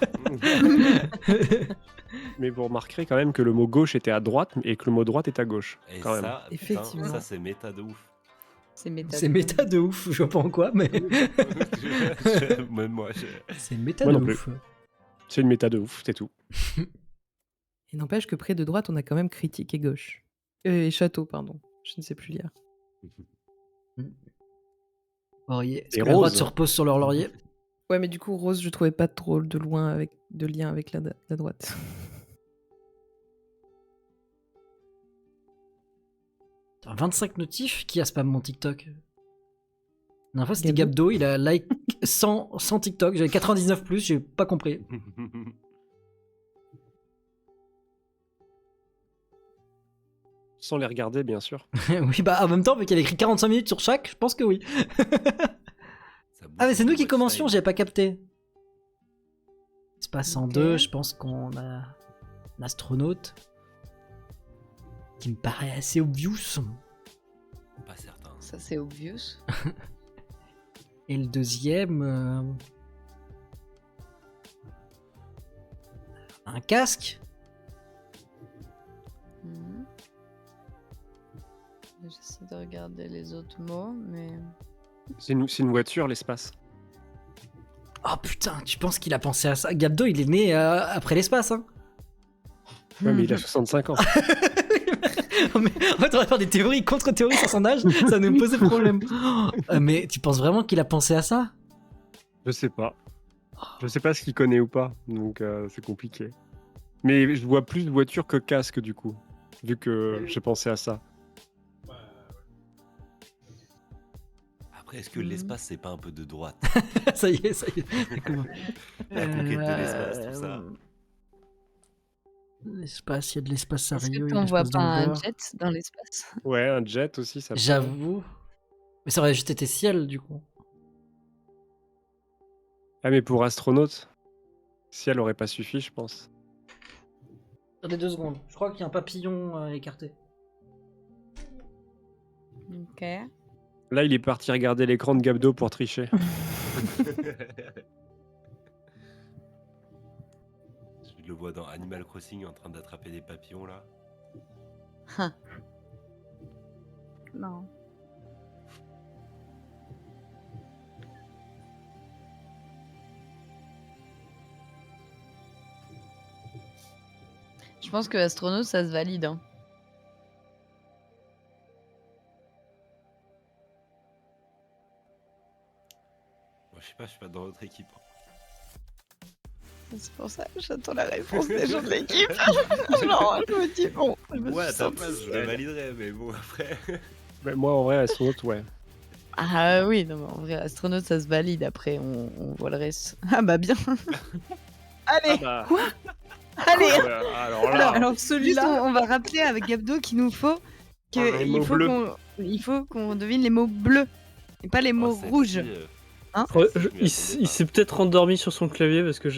Mais vous remarquerez quand même que le mot gauche était à droite et que le mot droite est à gauche. Et Quand même. ça, putain, Effectivement. ça c'est méta de ouf. C'est méta. C'est méta de ouf. Je vois pas en quoi, mais. Même moi, C'est méta Moi de non plus. ouf. C'est une méta de ouf, c'est tout. Et n'empêche que près de droite, on a quand même critique et gauche. Et château, pardon. Je ne sais plus lire. Laurier. Est-ce Et que la droite Rose. se repose sur leur laurier? Ouais, mais du coup, Rose, je trouvais pas trop de lien avec la droite. Putain, 25 notifs? Qui a spam mon TikTok? La dernière fois, c'était Gabdo. Gabdo, il a like 100 TikTok. J'avais 99 plus, j'ai pas compris. Sans les regarder, bien sûr. Oui, bah en même temps, vu qu'il a écrit 45 minutes sur chaque, je pense que oui. Ah, mais c'est nous qui commencions, j'avais pas capté. Espace en Ok. 2, je pense qu'on a un astronaute. Qui me paraît assez obvious. Pas certain. Ça, c'est obvious. Et le deuxième. Un casque? Mhm. J'essaie de regarder les autres mots, mais. C'est une voiture, l'espace. Oh putain, tu penses qu'il a pensé à ça? Gabdo, il est né après l'espace, hein? Ouais, mais il a 65 ans. Mais, en fait, on va faire des théories contre-théories sur son âge, ça va nous poser problème. Mais tu penses vraiment qu'il a pensé à ça? Je sais pas. Je sais pas ce qu'il connaît ou pas, donc c'est compliqué. Mais je vois plus de voitures que casque du coup, vu que j'ai pensé à ça. Après, est-ce que l'espace c'est pas un peu de droite? Ça y est, ça y est. La conquête de l'espace, tout ça. L'espace, il y a de l'espace Est-ce sérieux, que il y a de t'en vois l'espace pas dans le un beurre. jet dans l'espace? Ouais, un jet aussi, ça. peut- J'avoue. Mais ça aurait juste été ciel, du coup. Ah, mais pour astronaute, si elle aurait pas suffi, je pense. Attendez 2 secondes. Je crois qu'il y a un papillon écarté. Ok. Là, il est parti regarder l'écran de Gabdo pour tricher. Je le vois dans Animal Crossing en train d'attraper des papillons là. Non. Je pense que astronaute, ça se valide. Hein. Moi, je sais pas, je suis pas dans votre équipe. C'est pour ça que j'attends la réponse des gens de l'équipe. Genre, je me dis, bon, je me Ouais, à suis ta sentie place, je le seule. validerais, mais bon, après. Mais moi, en vrai, astronaute, ouais. Ah oui, non, mais en vrai, astronaute, ça se valide. Après, on voit le reste. Ah bah bien. Allez, bah. allez. Alors là, Alors Juste, celui-là, on va rappeler avec Gabdo qu'il nous faut Les mots bleus. il faut qu'on devine les mots bleus et pas les mots Oh, rouges. celle-ci, Hein Ouais, celle-ci, je m'y il attendais s'est peut-être endormi sur son clavier parce que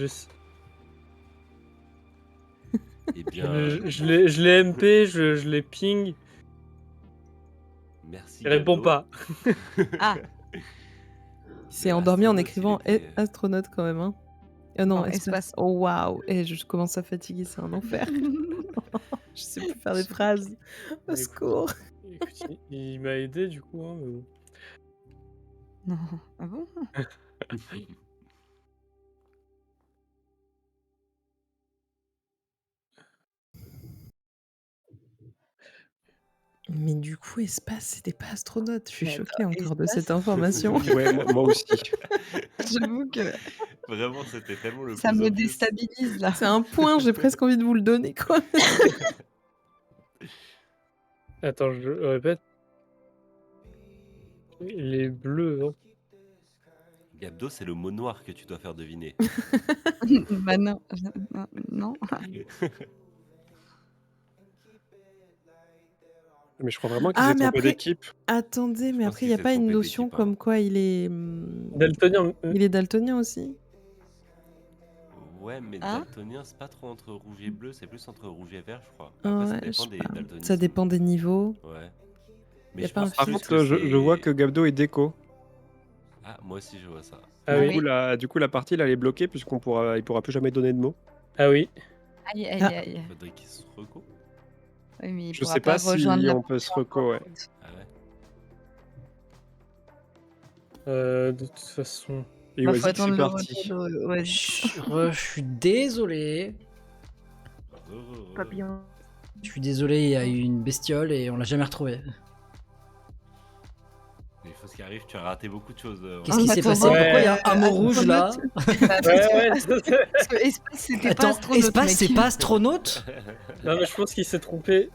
Eh bien, je l'ai MP, je l'ai ping, merci. il répond Gabdo. pas. Ah, il s'est endormi en Astronaute, écrivant il était- astronaute quand même. Hein. Non, Non, espace. espace. Oh waouh. Et je commence à fatiguer, c'est un enfer. Je sais plus faire des phrases. Au Écoute. secours. Écoute, il m'a aidé du coup. Hein, mais bon. non. Ah bon? Mais du coup, espace, c'était pas astronaute. Je suis Mais choquée attends, encore de espace cette information. Ouais, moi aussi. J'avoue que Vraiment, c'était tellement le ça plus me obvious. déstabilise là. C'est un point, j'ai presque envie de vous le donner, quoi. Attends, je répète. Les bleus. Hein. Gabdo, c'est le mot noir que tu dois faire deviner. Bah non, non. Mais je crois vraiment qu'il Ah, s'est mais trompé après- d'équipe. Attendez, mais pense après, il qu'il n'y a s'est pas une trompé notion d'équipe, hein. comme quoi il est. Daltonien. Il est daltonien aussi. Ouais, mais Hein daltonien, c'est pas trop entre rouge et bleu, c'est plus entre rouge et vert, je crois. Après, ça Ouais, dépend je sais des pas. daltonistes. Ça dépend des niveaux. Ouais. Y a je pas un pense Par plus contre, que je c'est- vois que Gabdo est déco. Ah, moi aussi, je vois ça. Ah Ah oui. oui. Du coup, la partie, là, elle est bloquée puisqu'il pourra plus jamais donner de mots. Ah oui. Aïe, aïe, Ah. aïe. Faudrait qu'il se reco. Oui, mais il Je pourra sais pas si rejoindre la on peut se reco, ouais. Ah ouais. De toute façon. Et Bah, vas-y, faut c'est attendre le parti. retour d'Oasis. Je suis désolé. Papillon. Je suis désolé, il y a eu une bestiole et on l'a jamais retrouvée. Les choses qui arrivent, tu as raté beaucoup de choses. Qu'est-ce qui s'est Attends, passé? ouais. Pourquoi il y a un mot Astronaute. rouge là? Parce que espace, c'était pas Attends, astronaute. espace, mec. c'est pas astronaute? Non mais je pense qu'il s'est trompé.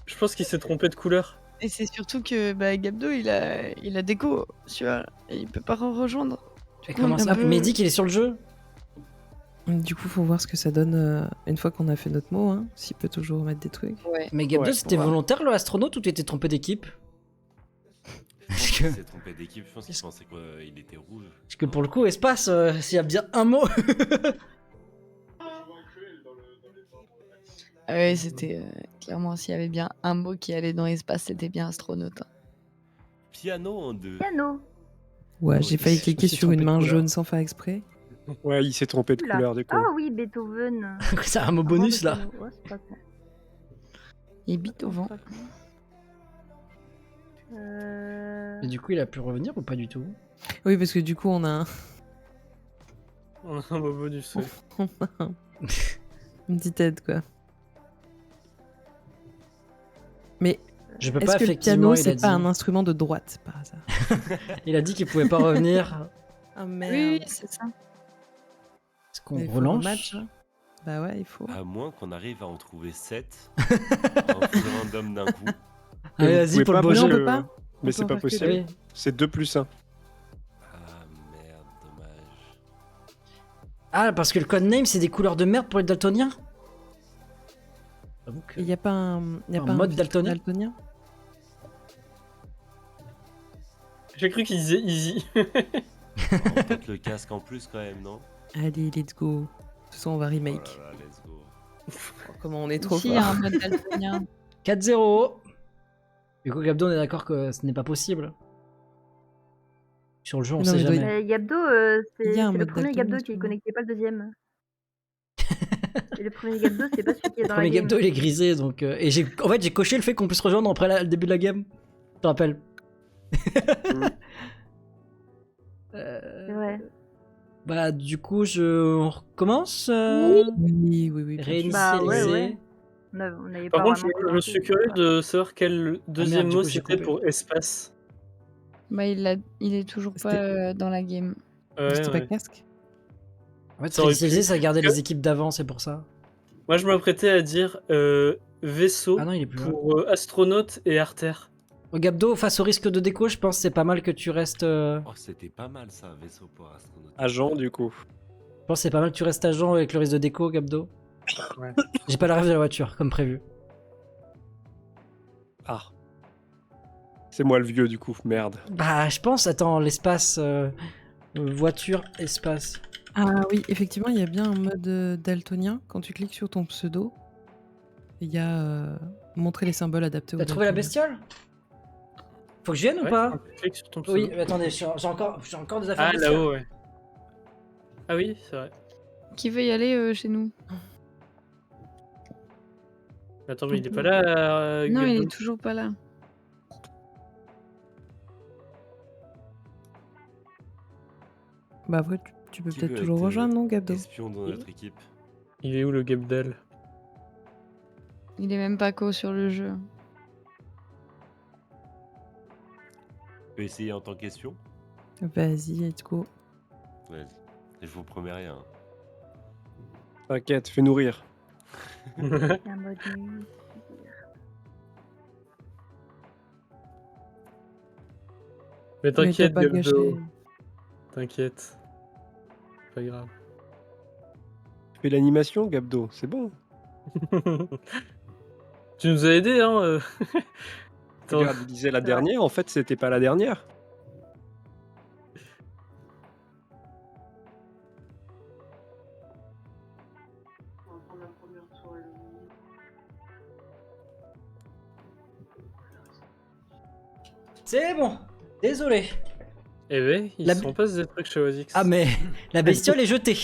Je pense qu'il s'est trompé de couleur. Et c'est surtout que bah, Gabdo, il a déco, tu vois, et il peut pas rejoindre. Et comment ça? Mais il dit qu'il est sur le jeu? Du coup, faut voir ce que ça donne une fois qu'on a fait notre mot. Hein. S'il peut toujours mettre des trucs. Ouais. Mais Gabdo, Ouais, c'était on va. volontaire le astronaute ou tu étais trompé d'équipe? Je pense qu'il s'est trompé d'équipe, je pense qu'il pensait qu'il était rouge. Parce que pour le coup, espace, s'il y a bien un mot. Ah ouais, c'était clairement, s'il y avait bien un mot qui allait dans l'espace, c'était bien astronaute. Hein. Piano en deux. Piano. Ouais, j'ai failli je me cliquer suis sur une trompé de main couleur. jaune sans faire exprès. Ouais, il s'est trompé de Oula. couleur, du coup. Ah oui, Beethoven. C'est un mot bonus là. Ouais, c'est pas con. Et bite au vent. C'est pas con. Et du coup, il a pu revenir ou pas du tout? Oui, parce que du coup, on a On a un mot bonus. Ouais. une petite aide, quoi. Mais Je peux est-ce pas, que le effectivement, piano, il a c'est dit. pas un instrument de droite, par hasard? Il a dit qu'il pouvait pas revenir. Ah merde. Oui, c'est ça. Est-ce qu'on Mais il faut relance? un match, hein. Bah ouais, il faut. À moins qu'on arrive à en trouver 7 en faisant random d'un coup. Allez, vous vas-y pouvez pour le pas beau Mais on bouger jeu. peut pas. Mais On c'est peut pas en faire que possible. Oui. C'est 2 plus 1. Ah merde, dommage. Ah, parce que le codename, c'est des couleurs de merde pour les daltoniens? J'avoue que- Il y a pas un, y a Un pas mode filtre daltonien J'ai cru qu'il disait easy. On tente le casque en plus quand même, non? Allez, let's go. De toute façon, on va Oh remake. là là, let's go. Comment on est trop Ici, il y a fort. un mode daltonien. 4-0. Du coup, Gabdo, on est d'accord que ce n'est pas possible. Sur le jeu, on Non, sait mais il doit y- jamais. Gabdo, Il y c'est a un le mode premier daltonien, Gabdo qui sûrement. connectait pas le deuxième. Et le premier Gabdo, c'est pas celui qui est Le dans la premier game. Gabdo, il est grisé, donc... et en fait, j'ai coché le fait qu'on puisse rejoindre après le début de la game. Je te rappelle. C'est vrai. Bah, du coup, on recommence Oui, oui, oui. bien sûr. Réinitialiser. ouais. On n'avait Par pas contre, vraiment je commencé, suis curieux donc, de savoir quel deuxième du mot coup, j'ai c'était coupé. pour espace. Bah, il est toujours pas C'était- dans la game. Ouais, C'était pas ouais. casque. En fait, Ça aurait réinitialiser, pu- ça gardait les équipes d'avant, c'est pour ça. Moi, je m'apprêtais à dire vaisseau Ah non, il est plus là. pour astronaute et artère. Gabdo, face au risque de déco, je pense que c'est pas mal que tu restes. Je Oh, c'était pas mal ça, vaisseau pour astronaute. Agent, du coup. pense que c'est pas mal que tu restes agent avec le risque de déco, Gabdo. Ouais. J'ai pas la rêve de la voiture, comme prévu. Ah. C'est moi le vieux, du coup. Merde. Bah, je pense, attends, l'espace. Voiture, espace. Ah oui, effectivement, il y a bien un mode daltonien. Quand tu cliques sur ton pseudo, il y a montrer les symboles adaptés aux T'as trouvé la daltoniens. bestiole? Faut que je vienne ou Ouais, pas? quand tu cliques sur ton Oui, pseudo. mais attendez, j'ai encore des affaires Ah, bestiales. là-haut, ouais. Ah oui, c'est vrai. Qui veut y aller chez nous? Attends, mais il est pas là, Non, il Gabdo. est toujours pas là. Bah après, tu peux Qui peut-être veut toujours être, rejoindre, non, Gabdo? Espion dans notre équipe. Il est où le Gabdal? Il est même pas co sur le jeu. Tu peux essayer en tant qu'espion? Vas-y, let's go. Vas-y. Je vous promets rien. T'inquiète, fais nourrir. Un mode nuit. Mais t'inquiète, Mais t'as pas Gabdo. gâché. T'inquiète. Pas grave. Fais l'animation, Gabdo, c'est bon. Tu nous as aidé, hein. Attends. Regarde, il disait la dernière, en fait, c'était pas la dernière. C'est bon, désolé. Eh ben, ils La- se passe des trucs chez Oasis. Ah, mais la bestiole est jetée.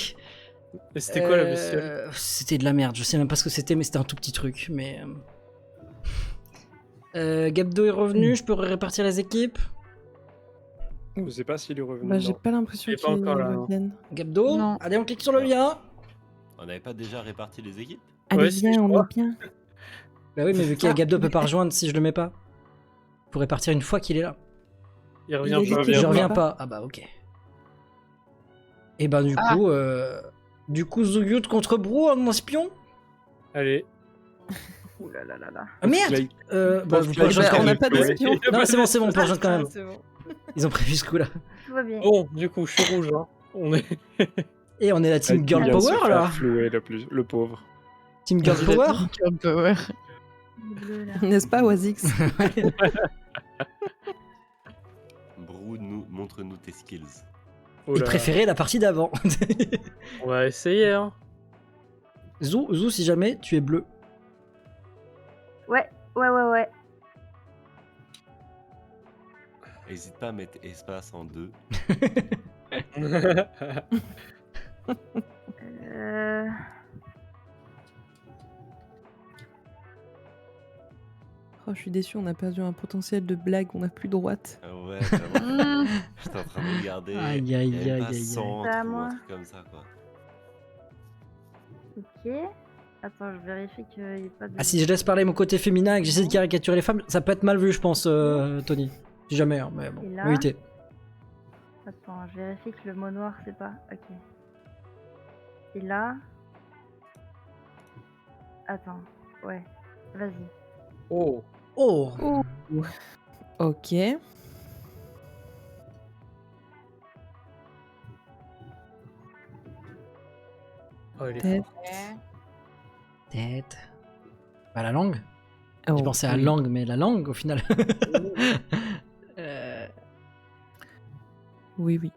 Et c'était quoi la bestiole? C'était de la merde, je sais même pas ce que c'était, mais c'était un tout petit truc. Mais Gabdo est revenu, je peux répartir les équipes. Je sais pas s'il est revenu. Bah, j'ai non. pas l'impression Il est pas qu'il encore là, hein. revienne. Gabdo, Non. allez, on clique sur le lien. On n'avait pas déjà réparti les équipes? Allez, Ouais, si, viens, je on crois. est bien. Bah oui, mais vu qu'il y a Gabdo peut pas rejoindre si je le mets pas. Faut répartir une fois qu'il est là. Il Il revient a dit pas. qu'il Je revient reviens pas. pas. Ah bah ok. Et ben du coup Zuyut contre Brou en espion. Allez. Ouh là là là là. Ah merde. Bah, vous pouvez Bah, rejoindre quand on même. n'a pas d'espion. Non c'est bon, on peut rejoindre quand même. C'est bon. Ils ont prévu ce coup là. Tout va bien. Bon, du coup, je suis rouge, hein. On est. Et on est la team Il Girl vient de se Power faire là. flouer, le pauvre. Team Girl Power. Girl Power. Le bleu, là. N'est-ce pas, Oasix? Brou, montre-nous tes skills. Oh Il là. préférait la partie d'avant. On va essayer, hein. Zou, si jamais tu es bleu. Ouais. N'hésite pas à mettre espace en 2. Euh... Oh, je suis déçu, on a perdu un potentiel de blague, on n'a plus droite. Ah ouais, vraiment. J'étais en train de regarder. Aïe, il y aïe, avait aïe, pas aïe, aïe. 100 C'est à ou moi. un truc comme ça, quoi. Ok. Attends, je vérifie qu'il n'y ait pas de... Ah si je laisse parler mon côté féminin et que j'essaie de caricaturer les femmes, ça peut être mal vu je pense, Tony. Si jamais, hein, mais bon, Et là faut éviter. Attends, je vérifie que le mot noir c'est pas... Ok. Et là... Attends, ouais. Vas-y. Oh. Oh. Ok. Oh, il est Tête. fort. Tête. Bah la langue. Oh, Je pensais à oui. langue, mais la langue au final. Oui, oui.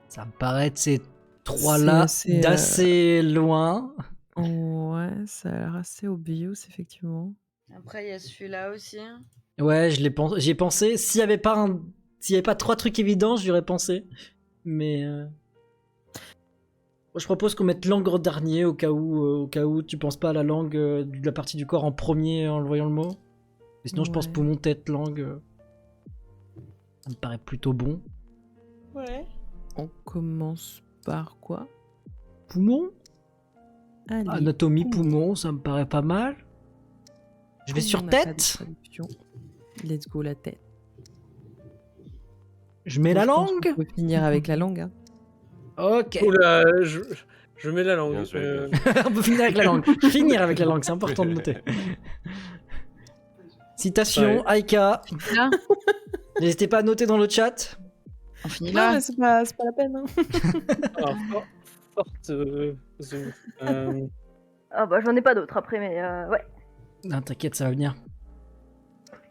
Ça me paraît de ces C'est trois-là assez, d'assez loin. Ouais, ça a l'air assez obvious, effectivement. Après, il y a celui-là aussi. hein. Ouais, j'y ai pensé. S'il y avait pas trois trucs évidents, j'y aurais pensé. Mais moi, je propose qu'on mette langue en dernier au cas où tu penses pas à la langue de la partie du corps en premier en le voyant le mot. Et sinon, je pense Ouais. poumon, tête, langue. Ça me paraît plutôt bon. On commence par quoi? Poumon, Allez. anatomie, poumon, ça me paraît pas mal. Je vais Comme sur on n'a pas de tête. traduction, let's go la tête. Je mets la Je pense langue. qu'on peut finir avec la langue. Hein. Ok. Oula, je mets la langue. Bien joué, Euh, bien On peut finir avec la langue. Finir avec la langue, c'est important de noter. Citation, Aika. Là, N'hésitez pas à noter dans le chat. on finit Non, là. mais c'est pas la peine. Hein. Alors, forte zoom. Ah bah j'en ai pas d'autres après, mais ouais. Non, t'inquiète, ça va venir.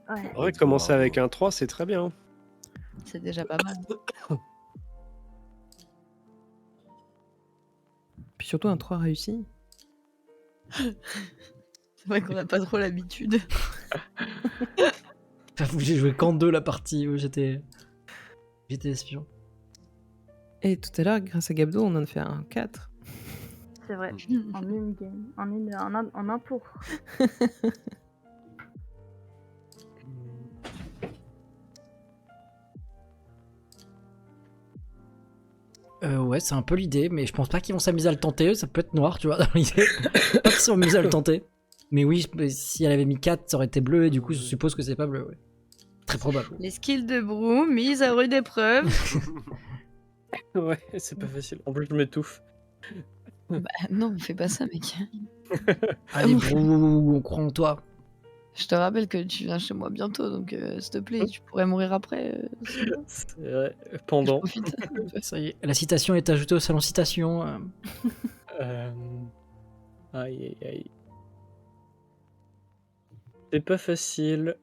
Ouais. En vrai, commencer avec un 3, c'est très bien. C'est déjà pas mal. Puis surtout un 3 réussi. C'est vrai qu'on n'a pas trop l'habitude. J'avoue, j'ai joué qu'en 2 la partie où j'étais espion. Et tout à l'heure, grâce à Gabdo, on en a fait un 4. C'est vrai. En une game. En un tour. Ouais, c'est un peu l'idée, mais je pense pas qu'ils vont s'amuser à le tenter. Ça peut être noir, tu vois, dans l'idée. Pas qu'ils sont amusés à le tenter. Mais oui, si elle avait mis 4, ça aurait été bleu, et du coup, je suppose que c'est pas bleu, ouais. Très probable. Les skills de Broom mis à rude épreuve. Ouais, c'est pas facile. En plus, je m'étouffe. Bah non, fais pas ça, mec. Allez, brou, on croit en toi. Je te rappelle que tu viens chez moi bientôt, donc s'il te plaît, tu pourrais mourir après. C'est vrai. Pendant. Profite. Ça y est, la citation est ajoutée au salon citation. Aïe, aïe, aïe. C'est pas facile.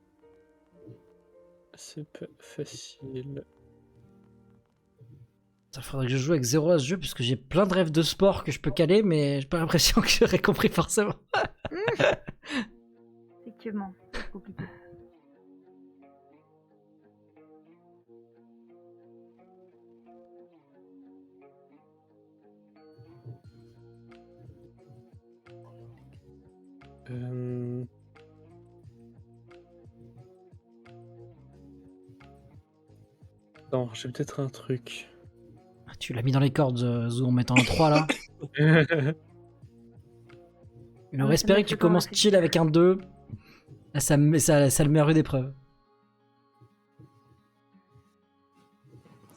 C'est pas facile. Ça faudrait que je joue avec 0 à ce jeu, puisque j'ai plein de rêves de sport que je peux caler, mais j'ai pas l'impression que j'aurais compris forcément. Effectivement, c'est compliqué. Non, j'ai peut-être un truc. Ah, tu l'as mis dans les cordes, Zou, en mettant un 3 là. Il aurait espéré que tu commences chill avec un 2. Là, ça le met à rude épreuve.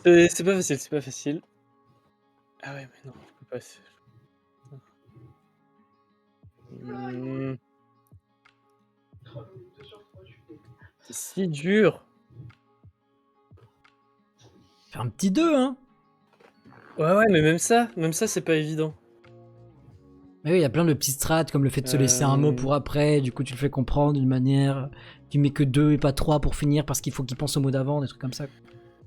C'est pas facile, c'est pas facile. Ah ouais, mais non, je peux pas. C'est si dur. Faire un petit 2, hein. Ouais, mais même ça, c'est pas évident. Mais oui, il y a plein de petits strats, comme le fait de se laisser un mot pour après, du coup tu le fais comprendre d'une manière. Tu mets que 2 et pas 3 pour finir parce qu'il faut qu'il pense au mot d'avant, des trucs comme ça.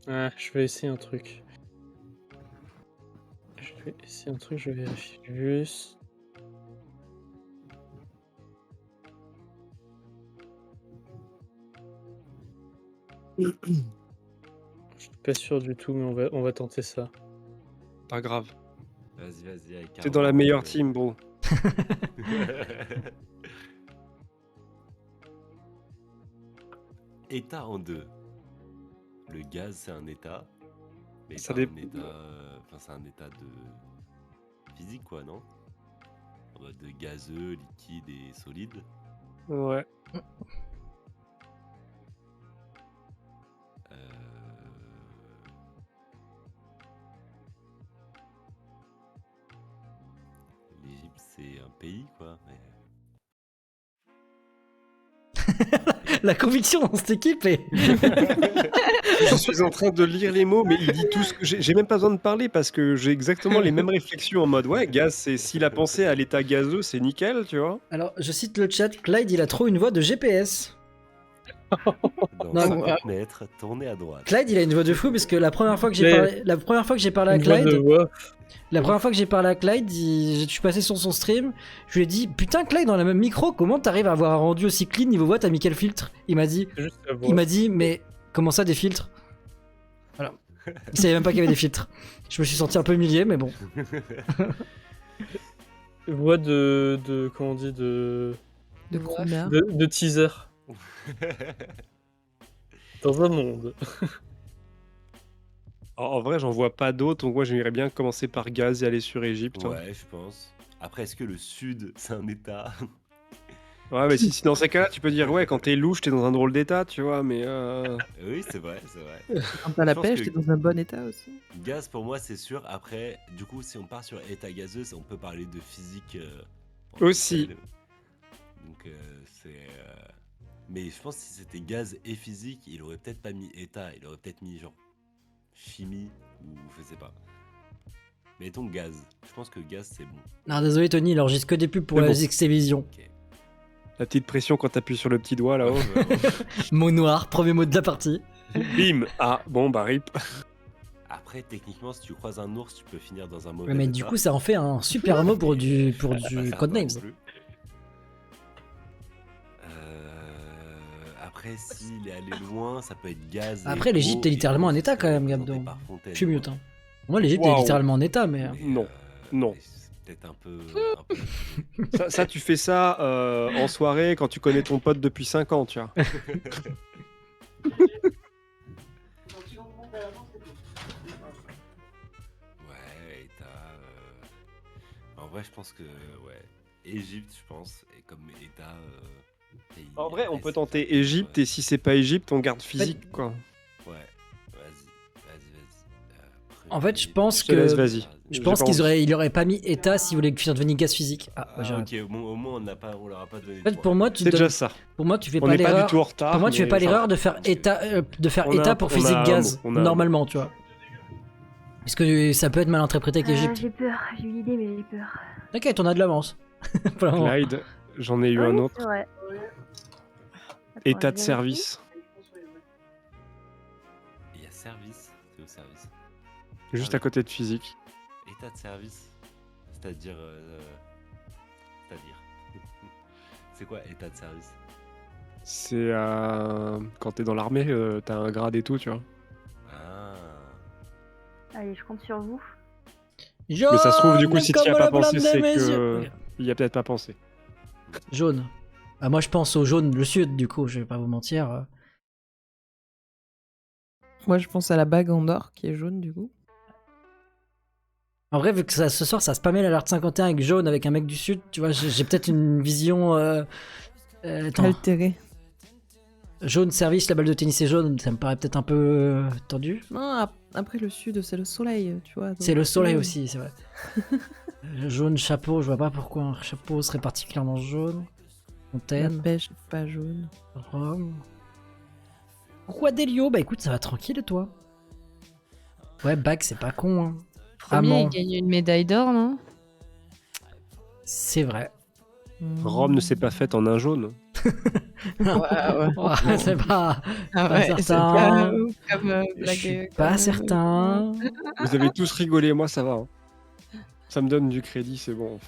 Ah, je vais essayer un truc. Je vérifie juste. Je suis pas sûr du tout, mais on va tenter ça. Pas grave. Vas-y, avec T'es dans la meilleure team, bro. État en 2. Le gaz, c'est un état. Mais Ça c'est dép- un état. Enfin, c'est un état de physique, quoi, non? En mode de gazeux, liquide et solide. Ouais. L'Égypte, c'est un pays, quoi. Mais... La conviction dans cette équipe est. Je suis en train de lire les mots, mais il dit tout ce que j'ai même pas besoin de parler parce que j'ai exactement les mêmes réflexions en mode ouais, gaz, c'est s'il a pensé à l'état gazeux, c'est nickel, tu vois. Alors, je cite le chat, Clyde, il a trop une voix de GPS. Dans Non, 50 mètres, tournez à droite. Clyde, il a une voix de fou parce que la première fois que j'ai Mais- parlé, à Une voix de Clyde, voix. la première fois que j'ai parlé à Clyde, je suis passé sur son stream, je lui ai dit putain Clyde, dans la même micro, comment t'arrives à avoir un rendu aussi clean niveau voix, t'as mis quel filtre? Il m'a dit, C'est juste la voix. mais comment ça des filtres? Voilà. Il savait même pas qu'il y avait des filtres. Je me suis senti un peu humilié, mais bon. Voix de comment on dit de De crooner. de teaser dans un monde. En vrai, j'en vois pas d'autres, donc moi j'aimerais bien commencer par gaz et aller sur Égypte. hein. Ouais, je pense. Après, est-ce que le sud, c'est un état? Ouais, mais si dans ces cas-là, tu peux dire ouais, quand t'es louche, t'es dans un drôle d'état, tu vois, mais Oui, c'est vrai, c'est vrai. Quand t'as la Je pense pêche, que- t'es dans un bon état aussi. Gaz, pour moi, c'est sûr. Après, du coup, si on part sur état gazeux, on peut parler de physique. En Aussi. tant que tel. Donc, c'est. Mais je pense que si c'était gaz et physique, il aurait peut-être pas mis état, il aurait peut-être mis genre chimie ou je sais pas. Mais mettons gaz. Je pense que gaz c'est bon. Non, désolé Tony, il enregistre que des pubs pour C'est la bon. XT-Vision. Ok. La petite pression quand t'appuies sur le petit doigt là-haut. Mot noir, premier mot de la partie. Bim. Ah, bon, bah rip. Après, techniquement, si tu croises un ours, tu peux finir dans un mauvais Ouais, mais état. du coup, ça en fait un super mot pour du Ça va pas faire Codenames. peur non plus. Après, s'il est allé loin, ça peut être gaz. et Après, l'Égypte eau, est littéralement et en état, c'est quand même, représenté Gabdo. par Fontaine, Je suis mute. quoi. Hein. Moi, l'Égypte est Waouh. littéralement en état, mais. Mais, Non. Non. mais c'est peut-être un peu... Ça, tu fais ça en soirée quand tu connais ton pote depuis 5 ans, tu vois. Ouais, état... En vrai, je pense que... Ouais. Égypte, je pense. Et comme état... pays. En vrai, on Après, peut c'est tenter ça. Égypte, et si c'est pas Égypte, on garde physique, quoi. Ouais. Vas-y. En fait, je pense Je te laisse, que. vas-y. Je J'ai pense pas qu'il envie. aurait pas mis état s'il voulait faire devenir gaz physique. Ah, Ah, j'ai ok, au moins on leur a pas donné. En fait, de pour points. moi, tu C'est donnes- déjà ça. pour moi, tu fais On pas n'est pas du l'erreur. tout en retard. Pour moi, tu fais mais pas ça va. l'erreur de faire état, On a état un- pour on a physique un gaz mot, on a un normalement, tu vois. Parce que ça peut être mal interprété avec l'Égypte. J'ai peur, j'ai une idée, mais j'ai peur. T'inquiète, on a de l'avance. Pour le moment. Clyde, j'en ai eu un Oui, autre. c'est vrai. État de Attends, je vérifie. service. Il y a service. C'est au service. Juste à côté de physique. État de service. C'est-à-dire. C'est quoi état de service? C'est quand t'es dans l'armée, t'as un grade et tout, tu vois. Ah. Allez, je compte sur vous. Mais ça se trouve, du coup, si tu Jaune as pas comme le pensé, blanc de c'est mes que. yeux. Il y a peut-être pas pensé. Jaune. Ah, moi, je pense au jaune, le sud, du coup, je vais pas vous mentir. Moi, je pense à la bague en or qui est jaune, du coup. En vrai, vu que ce soir, ça spammait l'alerte 51 avec jaune, avec un mec du sud, tu vois, j'ai peut-être une vision. Attends. Altéré. Jaune service, la balle de tennis est jaune, ça me paraît peut-être un peu tendu. Non, après le sud, c'est le soleil, tu vois. C'est donc, le soleil aussi, c'est vrai. Jaune chapeau, je vois pas pourquoi un chapeau serait particulièrement jaune. La Fontaine, pêche, pas jaune. Rome. Roi d'Elio, bah écoute, ça va tranquille et toi? Ouais, bague, c'est pas con, hein. Premier, Amant. il gagne une médaille d'or, non? C'est vrai. Rome ne s'est pas faite en un jaune. Ouais, c'est pas. Ah Pas ouais, certain. c'est pas ouf comme Je blague. suis pas certain. Vous avez tous rigolé, moi ça va. Hein. Ça me donne du crédit, c'est bon.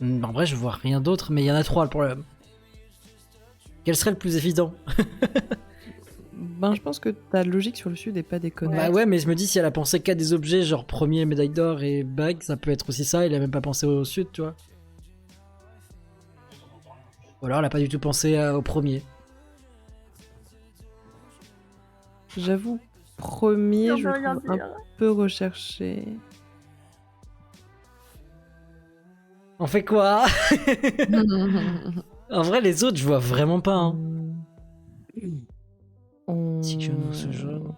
En vrai, je vois rien d'autre, mais il y en a trois le problème. Quel serait le plus évident? Ben, je pense que ta logique sur le sud est pas déconnante. Bah ouais, mais je me dis, si elle a pensé qu'à des objets, genre premier, médaille d'or et bague, ça peut être aussi ça, il a même pas pensé au sud, tu vois. Ou alors elle a pas du tout pensé au premier. J'avoue, premier, Ça je veut le rien trouve un dire. peu recherché. On fait quoi? En vrai, les autres, je vois vraiment pas. Hein. Si que nous ce jaune.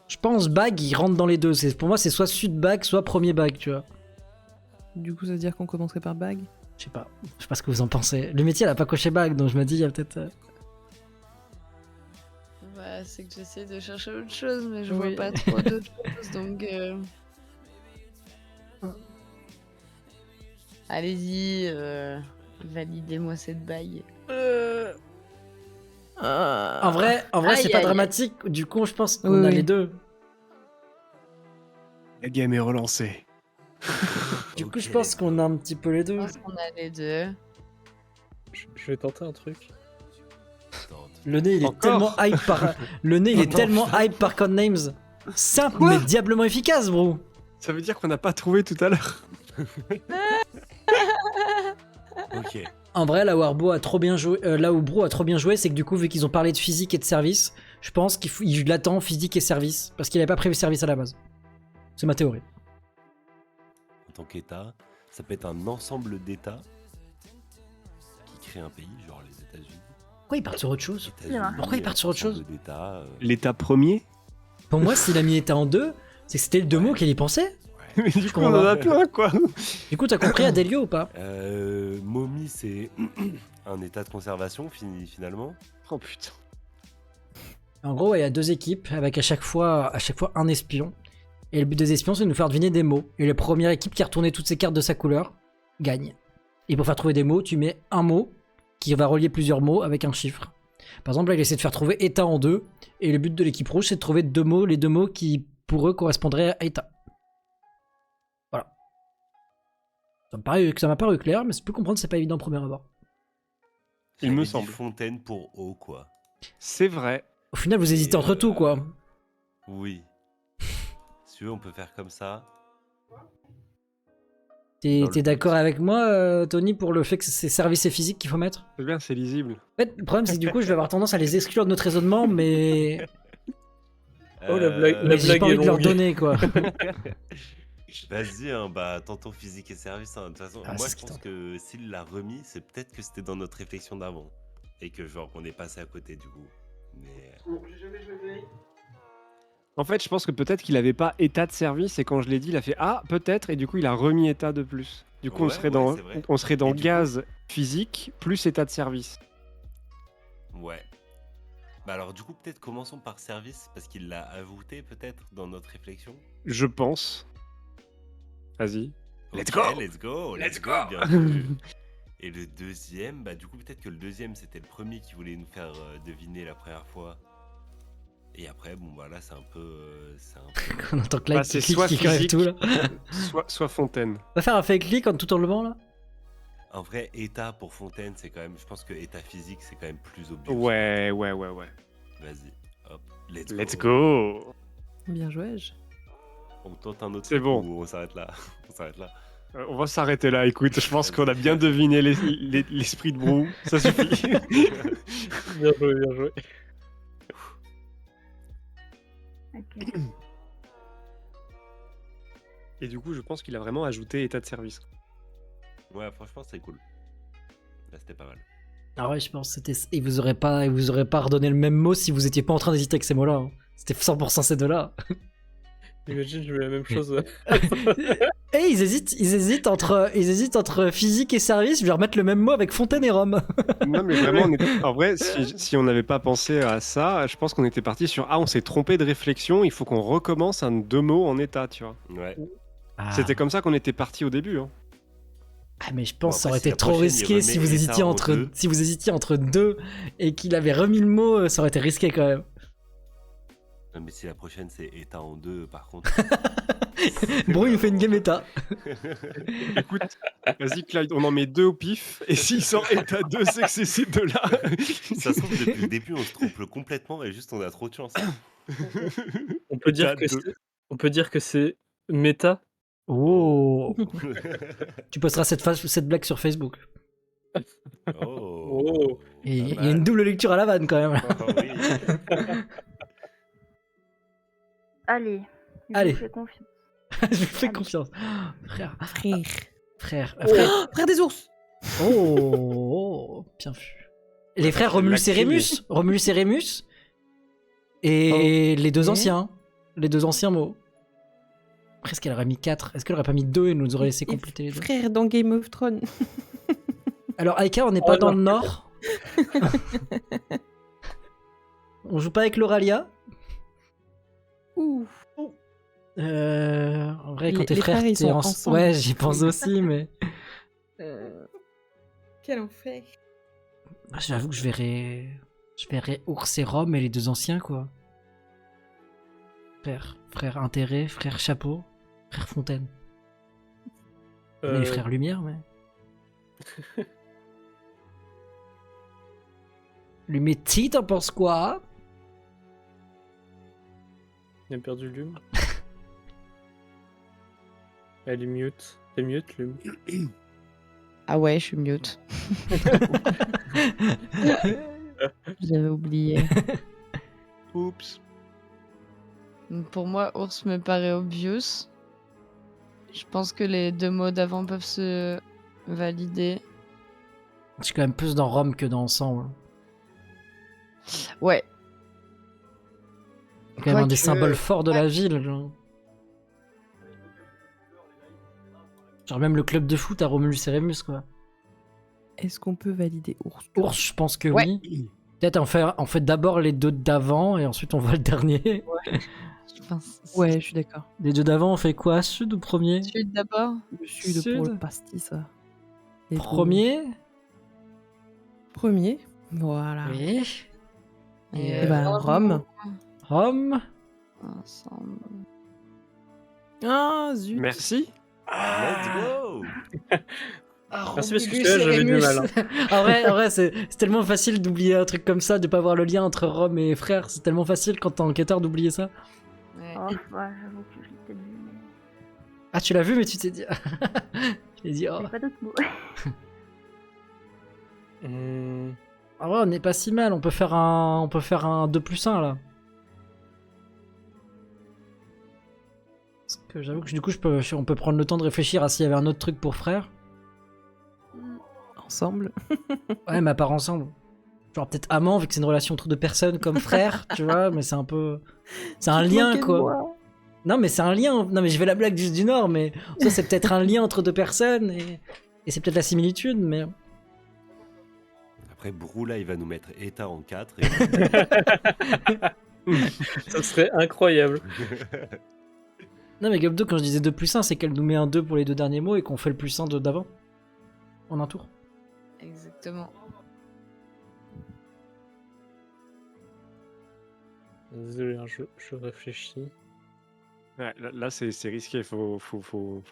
Je pense bague, il rentre dans les deux. Pour moi, c'est soit sud bague, soit premier bague, tu vois. Du coup, ça veut dire qu'on commencerait par bague. Je sais pas ce que vous en pensez. Le métier, elle a pas coché bague, donc je me dis, il y a peut-être. Bah, c'est que j'essaie de chercher autre chose, mais je Oui. vois pas trop d'autres choses, donc... Allez-y, validez-moi cette bague. En vrai, c'est Aïe, pas aïe, dramatique. Du coup, je pense qu'on Oui, a oui. les deux. La game est relancée. Du coup, Ok, je pense qu'on a un petit peu les Je deux. pense qu'on a les deux. Je vais tenter un truc. Attends, Le nez, il est Encore tellement hype par. Le nez, il est Non, tellement putain. hype par Codenames. Simple, Quoi mais diablement efficace, bro. Ça veut dire qu'on n'a pas trouvé tout à l'heure. Ok. En vrai, là où Arbo a trop bien joué, là où Bro a trop bien joué, c'est que du coup, vu qu'ils ont parlé de physique et de service, je pense qu'il l'attend physique et service parce qu'il avait pas prévu service à la base. C'est ma théorie. En tant qu'État, ça peut être un ensemble d'États qui créent un pays, genre les États-Unis. Pourquoi ils partent sur autre chose? États-Unis, Pourquoi ils partent sur autre chose? ensemble d'États, L'état premier. Pour moi, s'il a mis état en 2, c'est que c'était le 2 mots qu'il y pensait. Mais du coup, Comment on en va a plein, quoi. Du coup, t'as compris Adélio ou pas? Momie, c'est un état de conservation finalement. Oh putain. En gros, il y a 2 équipes avec à chaque fois un espion. Et le but des espions, c'est de nous faire deviner des mots. Et la première équipe qui a retourné toutes ses cartes de sa couleur gagne. Et pour faire trouver des mots, tu mets un mot qui va relier plusieurs mots avec un chiffre. Par exemple, là, il essaie de faire trouver état en 2. Et le but de l'équipe rouge, c'est de trouver les 2 mots qui, pour eux, correspondraient à état. Voilà. Ça m'a paru clair, mais je peux comprendre que c'est pas évident au premier abord. Il me J'avais dit semble. Fontaine pour eau, quoi. C'est vrai. Au final, vous hésitez entre tout, quoi. Oui. Si tu veux, on peut faire comme ça. T'es Dans le but. d'accord avec moi, Tony, pour le fait que c'est service et physique qu'il faut mettre? C'est bien, c'est lisible. En fait, le problème, c'est que du coup, je vais avoir tendance à les exclure de notre raisonnement, mais Oh, la blague- la mais j'ai pas est envie de leur longue. donner, quoi. Vas-y, hein, bah tantôt physique et service. Hein. De toute façon, Ah, moi c'est je ce qui pense tente. que s'il l'a remis, c'est peut-être que c'était dans notre réflexion d'avant. Et que genre on est passé à côté du coup. Mais En fait, je pense que peut-être qu'il avait pas état de service et quand je l'ai dit, il a fait ah peut-être et du coup il a remis état de plus. Du coup Ouais, c'est vrai. on serait dans Et du gaz physique plus état de service. ouais. Bah alors du coup peut-être commençons par service parce qu'il l'a ajouté peut-être dans notre réflexion. Je pense. Vas-y. Let's Ok, go. let's go, bien vu. Et le deuxième, bah du coup peut-être que le deuxième c'était le premier qui voulait nous faire deviner la première fois. Et après bon voilà c'est un peu On entend que là, Bah, il c'est clique, soit qui crève physique. tout, là. Soit Fontaine. On va faire un fake click en tout enlevant, là. En vrai, état pour Fontaine, c'est quand même. Je pense que état physique, c'est quand même plus obvious. Ouais. Vas-y, hop, Let's go. Bien joué. On tente un autre. C'est truc bon. ou on s'arrête là. On s'arrête là. On va s'arrêter là, écoute, je pense qu'on a bien deviné l'esprit de Brou, ça suffit. Bien joué, bien joué. Ok. Et du coup, je pense qu'il a vraiment ajouté état de service. Ouais, franchement, c'est cool. Là, c'était pas mal. Ah ouais, je pense que c'était. Il vous aurait pas redonné le même mot si vous étiez pas en train d'hésiter avec ces mots-là. Hein. C'était 100% ces deux-là. Imagine, je mets la même chose. Et ils hésitent entre physique et service. Je vais remettre le même mot avec Fontaine et Rome. Non, mais vraiment, en vrai, si on n'avait pas pensé à ça, je pense qu'on était parti sur on s'est trompé de réflexion, il faut qu'on recommence un 2 mots en état, tu vois. Ouais. C'était comme ça qu'on était parti au début. Hein. Ah, mais je pense que ça Bon, aurait après, si été la trop prochaine, il risqué remet si vous état hésitiez en entre deux. si vous hésitiez entre deux et qu'il avait remis le mot, ça aurait été risqué quand même. Non, mais si la prochaine, c'est état en 2, par contre. Bon, il nous fait une game état. Écoute, vas-y Clyde, on en met 2 au pif, et s'il sort état 2, c'est que c'est ces deux-là. Ça se trouve, depuis le début, on se trompe complètement et juste on a trop de chance. On peut dire État que 2. on peut dire que c'est méta. Oh. Tu posteras cette blague sur Facebook. Oh. Oh. Et il y Pas a une mal. double lecture à la vanne quand même. Oh, oui. Allez. Allez. Je vous fais confiance. Je vous fais confiance. Frère. Frère. Frère des ours. Oh, bien vu. Les frères Romulus et Rémus. Romulus et Rémus. Et les deux Ok. anciens. Les deux anciens mots. Après, est-ce qu'elle aurait mis 4? Est-ce qu'elle aurait pas mis 2 et nous aurait laissé Et compléter les deux? frère dans Game of Thrones. Alors, Aika, on n'est pas Oh, dans non. le nord. On joue pas avec l'Auralia. Ouh. En vrai, quand Les- t'es les frère, frères, ils t'es sont en... ensemble. Ouais, j'y pense aussi, mais... Quel enfer. Ah, j'avoue que je verrais Ours et Rome et les deux anciens, quoi. Frère Intérêt, frère Chapeau, frère Fontaine. On a les frères Lumière, mais... Lumetti, t'en penses quoi? Il a perdu Lume. Elle est mute. T'es mute, Lume. Ah ouais, je suis mute. J'avais oublié. Oups. Pour moi, ours me paraît obvious. Je pense que les 2 mots d'avant peuvent se valider. Je suis quand même plus dans Rome que dans Ensemble. Ouais. quand même un des Quoique, symboles forts de la ville. Genre même le club de foot à Romulus et Rémus, quoi. Est-ce qu'on peut valider ours? Ours, je pense que Ouais. oui. Peut-être on fait d'abord les deux d'avant et ensuite on voit le dernier. Je pense. Ouais, je suis d'accord. Les deux d'avant, on fait quoi? Sud ou premier? Sud d'abord. Le sud pour Sud. le pastis, ça. Les Premier? Premier. Voilà. Oui. Et Et ben, Rome. Rome. Ensemble. Ah, zut. Merci. Let's go. Merci parce que celui-là, j'avais du mal, En vrai, c'est tellement facile d'oublier un truc comme ça, de pas voir le lien entre Rome et frère. C'est tellement facile quand t'es enquêteur d'oublier ça. Ouais. Oh, ouais, j'avoue que je l'ai peut-être vu, mais Ah, tu l'as vu, mais tu t'es dit. Je t'ai dit, oh. j'ai pas d'autres mots. Ah ouais, on n'est pas si mal. On peut faire un 2+1 là. Parce que j'avoue que du coup, on peut prendre le temps de réfléchir à s'il y avait un autre truc pour frère. Ensemble. Ouais, mais à part ensemble. Genre peut-être amant, vu que c'est une relation entre deux personnes comme frère, tu vois, mais c'est un peu. C'est un lien quoi. Non, mais c'est un lien. Non, mais je vais la blague du Nord, mais ça, c'est peut-être un lien entre deux personnes et c'est peut-être la similitude, mais. Après, Broula, il va nous mettre Eta en 4. Ça serait incroyable. Non, mais Gobdo, quand je disais 2+1, c'est qu'elle nous met un 2 pour les deux derniers mots et qu'on fait le +1 d'avant. En un tour. Exactement. Désolé, hein, je réfléchis. Ouais, là, c'est risqué, faut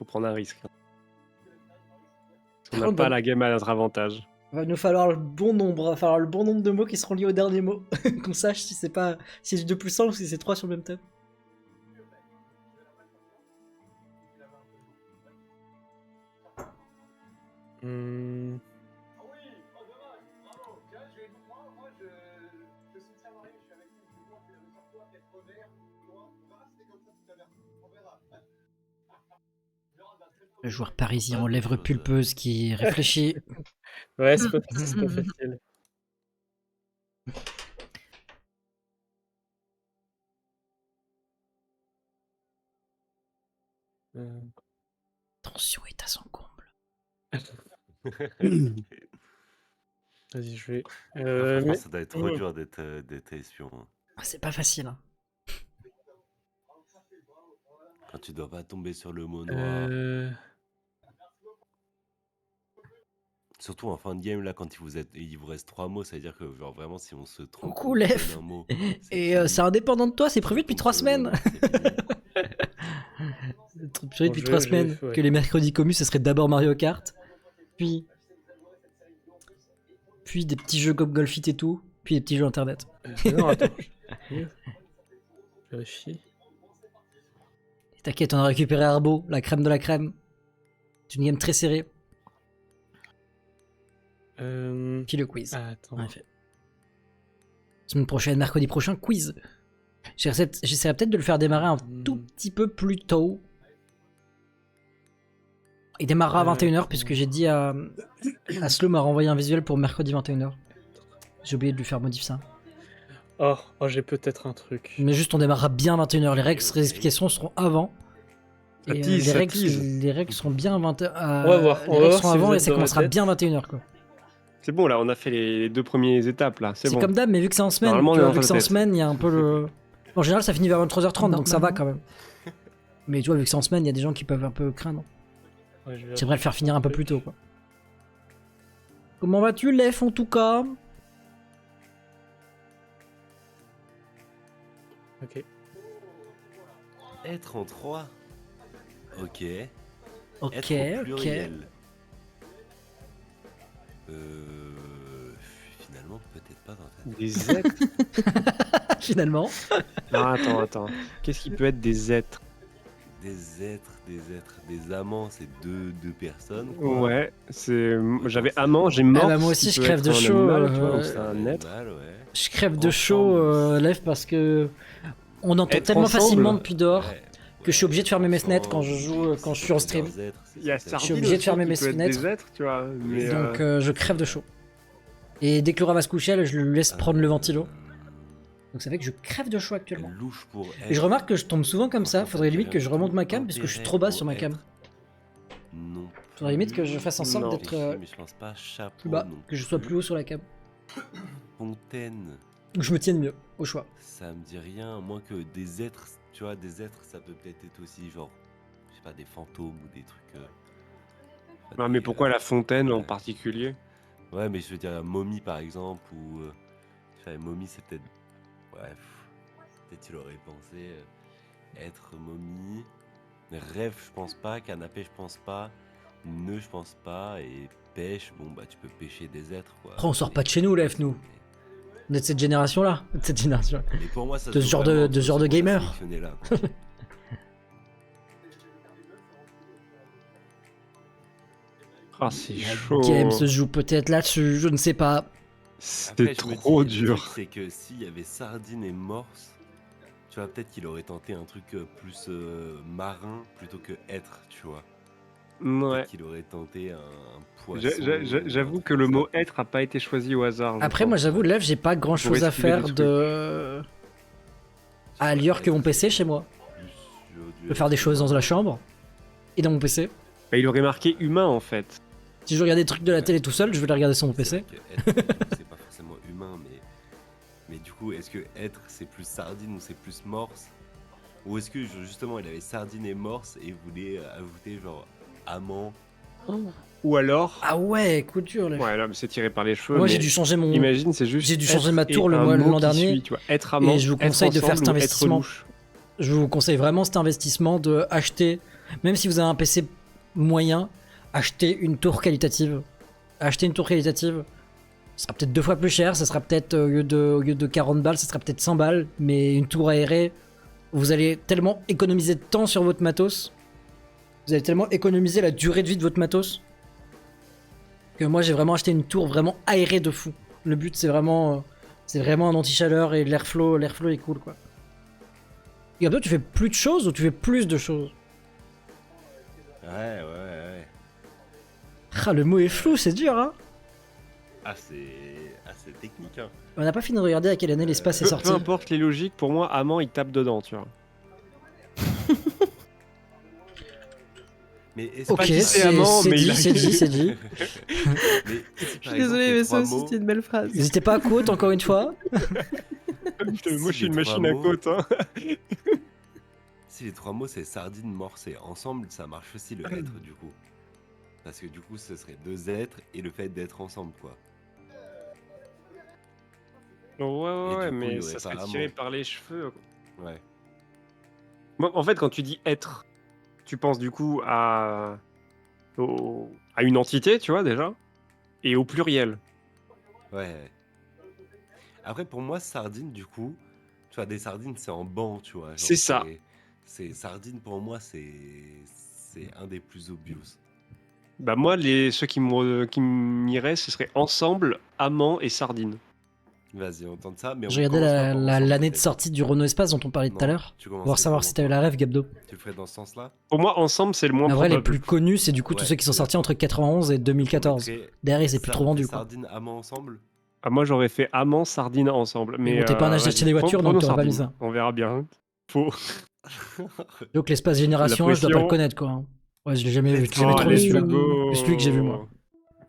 prendre un risque. On n'a pas la game à notre avantage. Il va nous falloir le bon nombre, de mots qui seront liés au dernier mot. Qu'on sache si c'est 2+1 ou si c'est 3 sur le même thème. Le joueur parisien aux lèvres pulpeuses qui réfléchit. Ouais, c'est pas facile. Tension est à son comble. Vas-y, je vais. Franchement, Mais- ça doit être trop dur d'être espion. Hein. Ah, c'est pas facile. Hein. Quand tu dois pas tomber sur le mot noir. Surtout en fin de game, là, quand il vous reste 3 mots, ça veut dire que genre, vraiment, si on se trompe Coucou, on Lef. donne un mot, Et fini. c'est indépendant de toi, c'est prévu depuis 3 Sur le mot semaines. noir, c'est fini. C'est prévu depuis Bon, 3 je vais- semaines. ouais. Que les mercredis commus, ce serait d'abord Mario Kart. Puis des petits jeux comme Golf It et tout. Puis des petits jeux internet. Non, attends. Je vérifie. Et t'inquiète, on a récupéré Arbo, la crème de la crème. C'est une game très serrée. Puis le quiz. Ah, attends. En effet. Semaine prochaine, mercredi prochain, quiz. J'essaierai peut-être de le faire démarrer un tout petit peu plus tôt. Il démarrera à 21h puisque j'ai dit à Slow m'a renvoyé un visuel pour mercredi 21h. J'ai oublié de lui faire modifier ça. Oh, j'ai peut-être un truc. Mais juste on démarrera bien à 21h. Les explications seront avant. Ça Et, tease, les, ça règles, tease. les règles seront bien à 20h. On va voir, Les on va règles voir seront si vous avant et êtes ça dans ma commencera tête. bien à 21h quoi. C'est bon, là, on a fait les 2 premières étapes, là. C'est C'est bon. comme d'hab, mais vu que c'est en semaine, Normalement, tu on est vois, dans vu que ta c'est en tête. semaine, il y a un peu le. En général, ça finit vers 23h30, donc ça va quand même. Mais tu vois, vu que c'est en semaine, il y a des gens qui peuvent un peu craindre. Ouais, je vais J'aimerais le faire finir un peu plus tôt, quoi. Comment vas-tu, Lef, en tout cas? Ok. Être en 3. Ok. Ok, Être au ok. pluriel. Finalement, peut-être pas dans ta Des êtres. Finalement. Non, attends. Qu'est-ce qui peut être des êtres? Des êtres, des amants, c'est deux personnes. Quoi. Ouais, j'avais amant, j'ai mort. Ah bah moi aussi, je crève de chaud, C'est un être. Animal, ouais. Je crève de chaud, Ensemble. Lef, parce que on entend Être tellement ensemble. facilement depuis dehors Ouais. que je suis obligé de fermer mes fenêtres quand je Ensemble, joue, quand je suis en stream. leurs êtres, c'est Il y a ça. Je suis Sardine obligé de aussi fermer qui mes peut être fenêtres. des êtres, tu vois. Mais, Donc je crève de chaud. Et dès que Laura va se coucher, je lui laisse prendre le ventilo. Donc ça fait que je crève de chaud actuellement. Louche pour Et je être. remarque que je tombe souvent comme ça. Franchement, Faudrait limite dirait que je remonte ma tout cam parce que je suis intérêt trop bas pour sur ma cam. être. Non. Faudrait limite que je plus. fasse en sorte Non. d'être Mais je pense pas chapeau. plus bas, non que je sois plus haut sur la cam. Fontaine. Ou je me tienne mieux, au choix. Ça me dit rien, moins que des êtres, tu vois, des êtres, ça peut peut-être être aussi genre, je sais pas, des fantômes ou des trucs. Non, mais pourquoi la fontaine en ouais. particulier? Ouais, mais je veux dire, la momie par exemple, ou. Je sais pas, momie, c'est peut-être. Ouais, peut-être il aurait pensé être momie. Rêve, je pense pas. Canapé, je pense pas. Nœud, je pense pas. Et pêche, bon, bah, tu peux pêcher des êtres, quoi. Après, on sort pas de chez nous, Lef, nous. On est de cette génération-là. De cette génération. Mais pour moi, ça De se ce genre joue vraiment de entre genre de ce qu'on a gamer. sélectionné là, quoi. Ah, c'est La chaud. game se joue peut-être là-dessus, je ne sais pas. Après, C'est je me dis, trop le truc, dur. c'est que s'il y avait sardine et morse, tu vois, peut-être qu'il aurait tenté un truc plus marin plutôt que être, tu vois. Ouais. Peut-être qu'il aurait tenté un poisson. J'avoue un que truc le comme mot ça. être a pas été choisi au hasard. je Après, pense. moi, j'avoue, Lef, j'ai pas grand-chose à esquiver des faire trucs. de... ailleurs que mon PC chez moi. Plus, j'aurais dû Je peux faire des être choses dans humain. la chambre et dans mon PC. Bah, il aurait marqué humain en fait. Si je regarde des trucs de la télé tout seul, je vais les regarder sur mon C'est PC. vrai que être, c'est pas forcément humain, mais du coup, est-ce que être c'est plus sardine ou c'est plus morse? Ou est-ce que justement il avait sardine et morse et voulait ajouter genre amant? Ou alors. Ah ouais, coup dur, Lef. Ouais, là, mais c'est tiré par les cheveux. Moi, mais j'ai dû changer mon... Imagine, c'est juste. J'ai dû changer être ma tour et le un mois- mot l'an qui dernier. suit, tu vois. Être amant. Et je vous être conseille de faire ensemble cet ou être investissement. louche. Je vous conseille vraiment cet investissement de acheter, même si vous avez un PC moyen, acheter une tour qualitative. Acheter une tour qualitative, ça sera peut-être 2 fois plus cher, ça sera peut-être au lieu de 40 balles, ça sera peut-être 100 balles, mais une tour aérée, vous allez tellement économiser de temps sur votre matos, vous allez tellement économiser la durée de vie de votre matos, que moi j'ai vraiment acheté une tour vraiment aérée de fou. Le but c'est vraiment un anti-chaleur et l'airflow est cool quoi. Et après, tu fais plus de choses ou tu fais plus de choses? Ouais. Ah, le mot est flou, c'est dur, hein? Ah, c'est technique, hein. On n'a pas fini de regarder à quelle année l'espace est Peu sorti. importe les logiques, pour moi, amant il tape dedans, tu vois. Mais est-ce Ok, pas qui c'est c'est amant, mais il a- dit, c'est dit. mais Je suis désolée, mais ça aussi, c'était une belle phrase. N'hésitez pas à quote encore une fois. Moi, je suis une les machine à trois côte, hein. Si les 3 mots c'est sardine, morse et ensemble, ça marche aussi le être du coup. Parce que du coup, ce serait 2 êtres et le fait d'être ensemble, quoi. Ouais, du coup, il y mais aurait ça pas serait tiré amant. par les cheveux. Ouais. Moi, en fait, quand tu dis être, tu penses du coup à une entité, tu vois, déjà, et au pluriel. Ouais. Après, pour moi, sardine, du coup, tu vois, des sardines, c'est en banc, tu vois. genre, C'est ça. C'est sardine, pour moi, c'est un des plus obvious. Bah moi, ceux qui m'iraient, ce serait ensemble, amant et sardine. Vas-y, on tente ça. Mais on Je regardais commence pas par ensemble, l'année de peut-être. sortie du Renault Espace dont on parlait tout à Non, l'heure. tu Pour commencerais savoir comment, si t'avais toi la rêve, Gabdo. Tu le ferais dans ce sens-là? Pour moi, ensemble, c'est le moins En vrai, les probable. plus connus, c'est du coup tous Ouais, ceux qui sont je suis sortis entre 91 et 2014. On mettrait Derrière, c'est plus trop vendu, quoi. Sardine, amant ensemble? Ah, moi, j'aurais fait amant, sardine ensemble. Mais bon, t'es pas un âge vas-y, d'acheter des voitures, donc prenons t'aurais pas mis sardine. ça. On verra bien. Faut. Donc l'espace génération, La je dois pas pression. le connaître, quoi. Ouais, je l'ai jamais vu. J'ai jamais Oh, trouvé allez, celui-là. c'est beau. C'est celui que j'ai vu, moi.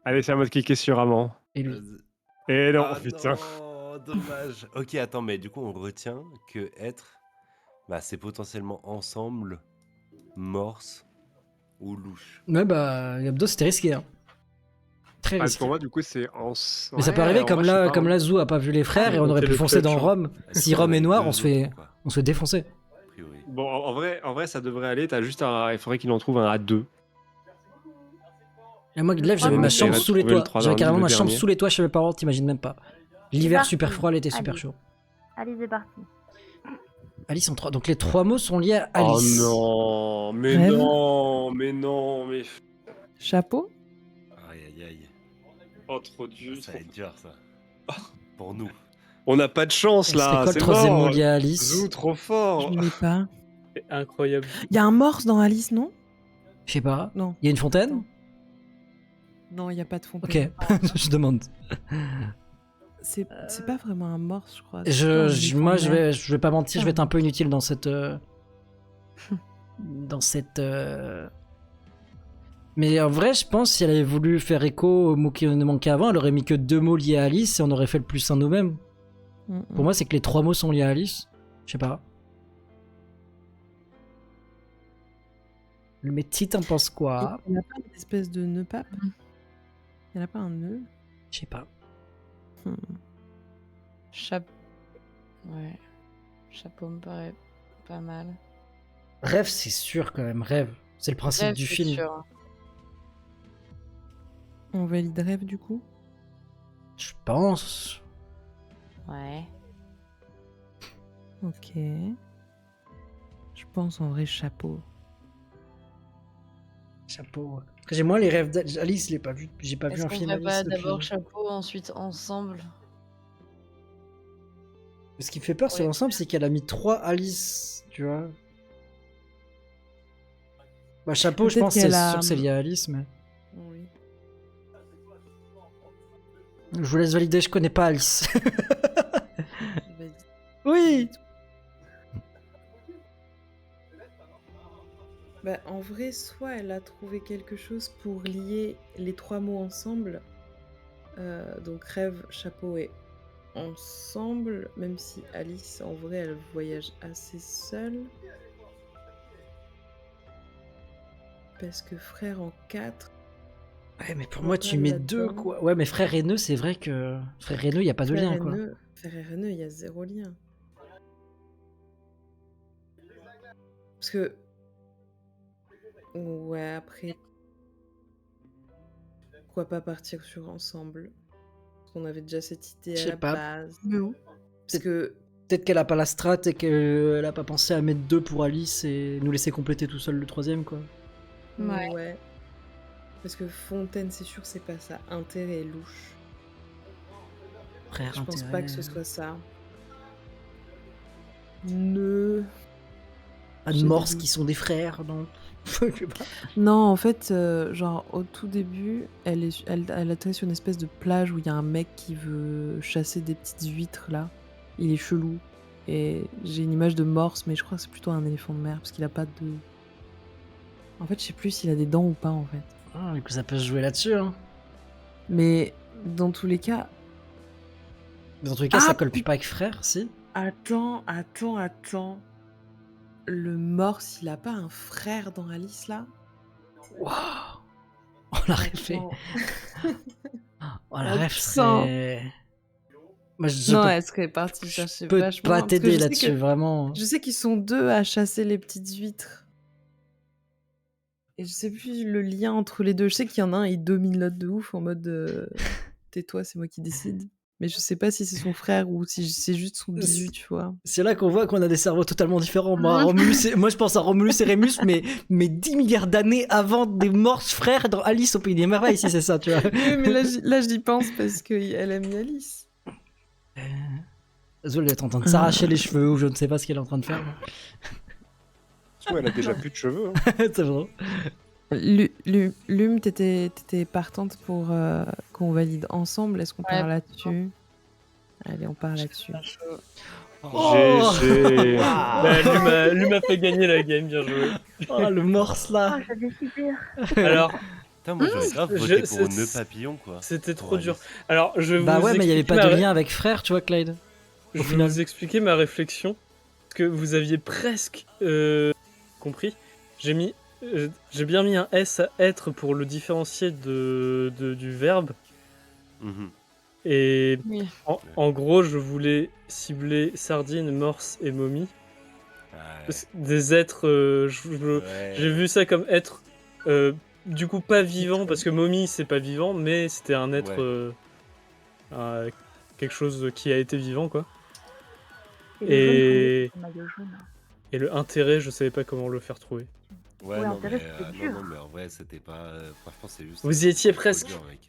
Allez, c'est à moi de cliquer sur amant. Et lui. Vas-y. Et non, Ah putain. non, dommage. Ok, attends, mais du coup, on retient que être, bah, c'est potentiellement ensemble, morse ou louche. Ouais, bah, Gabdo, c'était risqué, hein. Très Ah, risqué. pour moi, du coup, c'est en. Mais ça peut arriver, comme là, comme là, Zou a pas vu les frères et on aurait c'est pu le foncer clutch, dans hein. Rome. Si Rome est noir, on se fait défoncer. A priori. Bon, en vrai, ça devrait aller. T'as juste il faudrait qu'il en trouve un à 2. Et moi, Glaive, j'avais Ah, ma mais chambre il va sous les trouver le toits. 3 J'avais dans carrément le ma chambre dernier. sous les toits chez mes parents, t'imagines même pas. L'hiver parti. super froid, l'été super Allez. chaud. Allez, c'est parti. Alice en 3. Donc les 3 mots sont liés à Oh Alice. non, mais Rêve. mais. Chapeau? Aïe, aïe, aïe. Oh, trop dur. Ça va être dur, ça. Pour nous. On n'a pas de chance C'était là. quoi le C'est troisième mot mort. lié à Alice? Zou, trop Je fort. ne l'ai pas. C'est incroyable. Il y a un morse dans Alice, non? Je sais pas. Non. Il y a une fontaine? Non, il n'y a pas de fond. Ok, je demande. c'est pas vraiment un morse, je crois. Moi, je vais pas mentir, je vais être un peu inutile dans cette. Mais en vrai, je pense si elle avait voulu faire écho aux mots qui nous manquaient avant, elle aurait mis que 2 mots liés à Alice et on aurait fait le plus un nous-mêmes. Pour moi, c'est que les 3 mots sont liés à Alice. Je sais pas. Mais Tite, t'en penses quoi? Il n'y a pas une espèce de nœud pape? Il n'y en a pas un nœud? Je sais pas. Ouais. Chapeau me paraît pas mal. Rêve, c'est sûr quand même. Rêve. C'est le principe Rêve, du c'est film. sûr. On valide rêve du coup? Je pense. Ouais. Ok. Je pense en vrai chapeau. Chapeau. Parce que j'ai moins les rêves d'Alice, je l'ai pas vu. J'ai pas vu Est-ce un qu'on film ferait pas Alice d'abord depuis. chapeau, ensuite ensemble? Ce qui me fait peur sur Ouais. l'ensemble, c'est qu'elle a mis 3 Alice, tu vois. Bah, chapeau, je Peut-être pense que c'est qu'elle a- sûr que c'est lié à Alice, mais. Oui. Je vous laisse valider, je connais pas Alice. Vas-y. Oui. Bah, en vrai, soit elle a trouvé quelque chose pour lier les 3 mots ensemble. Donc rêve, chapeau et ensemble. Même si Alice, en vrai, elle voyage assez seule. Parce que frère en 4. Ouais, mais pour Pourquoi moi, pas tu mets là-dedans 2, quoi. Ouais, mais frère et nœud, c'est vrai que. Frère et nœud, y a pas de lien, quoi. Frère et Reneux, il y a 0 lien. Parce que. Ouais, après. Pourquoi pas partir sur ensemble? Parce qu'on avait déjà cette idée Je à sais la pas. base. Non. Parce que. Peut-être qu'elle a pas la strat et qu'elle a pas pensé à mettre 2 pour Alice et nous laisser compléter tout seul le 3ème, quoi. Ouais. Parce que Fontaine, c'est sûr, c'est pas ça. Intérêt louche. Frère, Je pense intérêt. pas que ce soit ça. Nœud. Pas de j'ai des morses doutes. qui sont des frères, non. Je sais pas. Non, en fait, genre au tout début, elle atterrit sur une espèce de plage où il y a un mec qui veut chasser des petites huîtres là. Il est chelou. Et j'ai une image de morse, mais je crois que c'est plutôt un éléphant de mer parce qu'il a pas de. En fait, je sais plus s'il a des dents ou pas en fait. Ah, du coup, ça peut se jouer là-dessus, hein. Mais dans tous les cas. Dans tous les cas, Ah, ça colle plus pas avec frère, si. Attends. Le morse, il a pas un frère dans Alice là? Waouh. On l'a refait. Attends. Oh, la Oh, ref, putain. c'est. Moi, je Non, peux, elle serait partie chercher je peux vachement pas loin, parce que t'aider je sais là-dessus, que- vraiment. Je sais qu'ils sont 2 à chasser les petites huîtres. Et je sais plus le lien entre les deux. Je sais qu'il y en a un, il domine l'autre de ouf en mode tais-toi, c'est moi qui décide. Mais je sais pas si c'est son frère ou si c'est juste son bisu, tu vois. C'est là qu'on voit qu'on a des cerveaux totalement différents. Moi, moi je pense à Romulus et Rémus, mais 10 milliards d'années avant des morses frères dans Alice au Pays des Merveilles, si c'est ça, tu vois. Oui, mais là, j'y pense parce qu'elle a mis Alice. Zoé, elle est en train de s'arracher les cheveux ou je ne sais pas ce qu'elle est en train de faire. Ouais, elle a déjà plus de cheveux. Hein. C'est vrai. Lume, t'étais partante pour qu'on valide ensemble. Est-ce qu'on Ouais, part là-dessus? Allez, on part là-dessus. Oh GG. Bah, lui m'a fait gagner la game, bien joué. Oh, le morse là. Oh, j'avais super. Alors, Putain, moi j'aurais grave Je- voté pour c'est- nœud papillon quoi. c'était Pour trop Alice. dur. Alors, je vais Bah vous ouais, mais il y avait expliquer pas de ma- lien avec frère, tu vois, Clyde. Je au vais final. vous expliquer ma réflexion. Parce que vous aviez presque compris. J'ai bien mis un S à être pour le différencier du verbe. Mhm. Et Oui. en gros, je voulais cibler sardine, morse et momie. Ouais. Parce que des êtres, Ouais. j'ai vu ça comme être, du coup pas vivant, parce que momie c'est pas vivant, mais c'était un être, quelque chose qui a été vivant quoi. Et Le maillot jaune. le intérêt, je savais pas comment le faire trouver. Ouais, Ouais, non, intérêt, mais, c'était dur. non, mais en vrai, c'était pas. Franchement, c'est juste. Vous y étiez trop presque. dur, mec.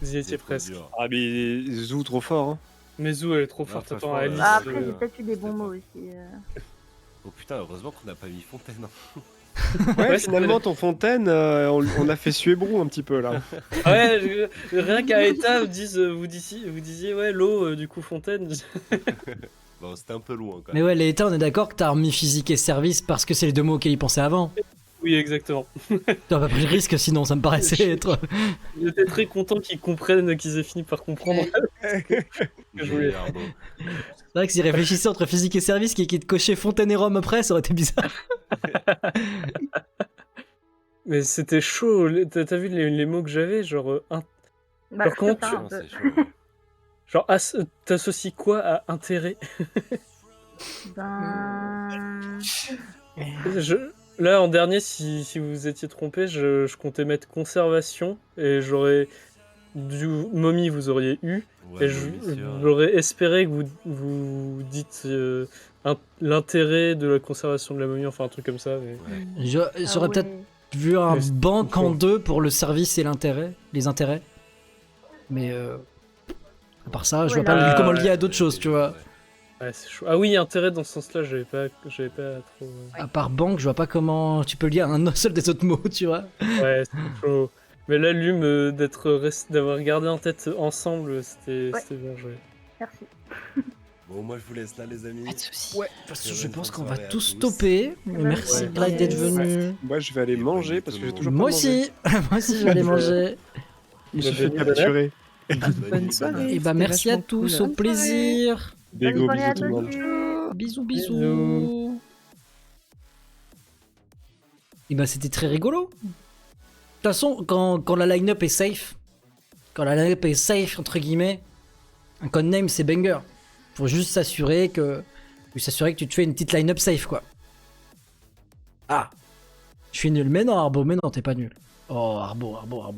Vous y étiez C'est trop presque. dur. Ah, mais Zou trop fort. Hein. Mais Zou elle est trop Ouais, forte. franchement, Attends, Alice. Bah, après, euh, j'ai peut-être eu des bons c'était mots pas- aussi. Oh putain, heureusement qu'on n'a pas mis Fontaine. Hein. Ouais, Ouais, finalement, ton fontaine, on a fait suébrou un petit peu là. Ouais, rien qu'à Eta, vous disiez, ouais, l'eau, du coup, fontaine. Bon, c'était un peu loin quand Mais même. ouais, les états, on est d'accord que t'as remis physique et service parce que c'est les deux mots auxquels ils pensaient avant. Oui, exactement. T'as pas pris le risque, sinon ça me paraissait être. J'étais très content qu'ils comprennent, qu'ils aient fini par comprendre. je voulais- Arbo. C'est vrai que s'ils réfléchissaient entre physique et service, qui te cochait Fontaine et Rome après, ça aurait été bizarre. Mais c'était chaud. T'as vu les mots que j'avais, genre, Bah, Alors, comment c'est ça, tu- un Non, peu. c'est chaud. genre t'associes quoi à intérêt? Ben. Là, en dernier, si vous étiez trompé, je comptais mettre conservation et j'aurais du momie, vous auriez eu. Ouais, Et mais bien sûr. j'aurais espéré que vous dites l'intérêt de la conservation de la momie, enfin un truc comme ça. Mais... Ouais. J'aurais Ah peut-être ouais. vu un Mais c'est banque trop en chaud. deux pour le service et les intérêts. Mais à part ça, je Ouais, vois pas là- comment le lier à Ouais, d'autres choses, tu vois. Ouais, c'est chaud. Ah oui, intérêt dans ce sens-là, j'avais pas trop. À part banque, je vois pas comment tu peux lier à un seul des autres mots, tu vois. Ouais, c'est chaud. Mais là, Lume, d'avoir gardé en tête ensemble, c'était bien joué. Merci. Bon, moi je vous laisse là, les amis. Pas de soucis. Ouais, parce que Très je bonne pense fin qu'on de va soirée à tous tous. stopper. Mais merci Ouais. Clyde d'être venu. Moi, je vais aller manger parce que j'ai toujours Moi pas mangé. aussi, moi aussi je vais aller manger. Je me suis fait Bonne capturer. Bonne soirée. Et bah c'était merci à vachement tous, cool. au plaisir. Des Bonne gros soirée bisous à tout le monde. tous. Bisous, Bisous. bisous. Et bah c'était très rigolo. De toute façon, quand la line-up est safe, entre guillemets, un codename c'est banger. Faut juste s'assurer que tu te fais une petite line-up safe, quoi. Ah, je suis nul. Mais non, Arbo, mais non, t'es pas nul. Oh, Arbo.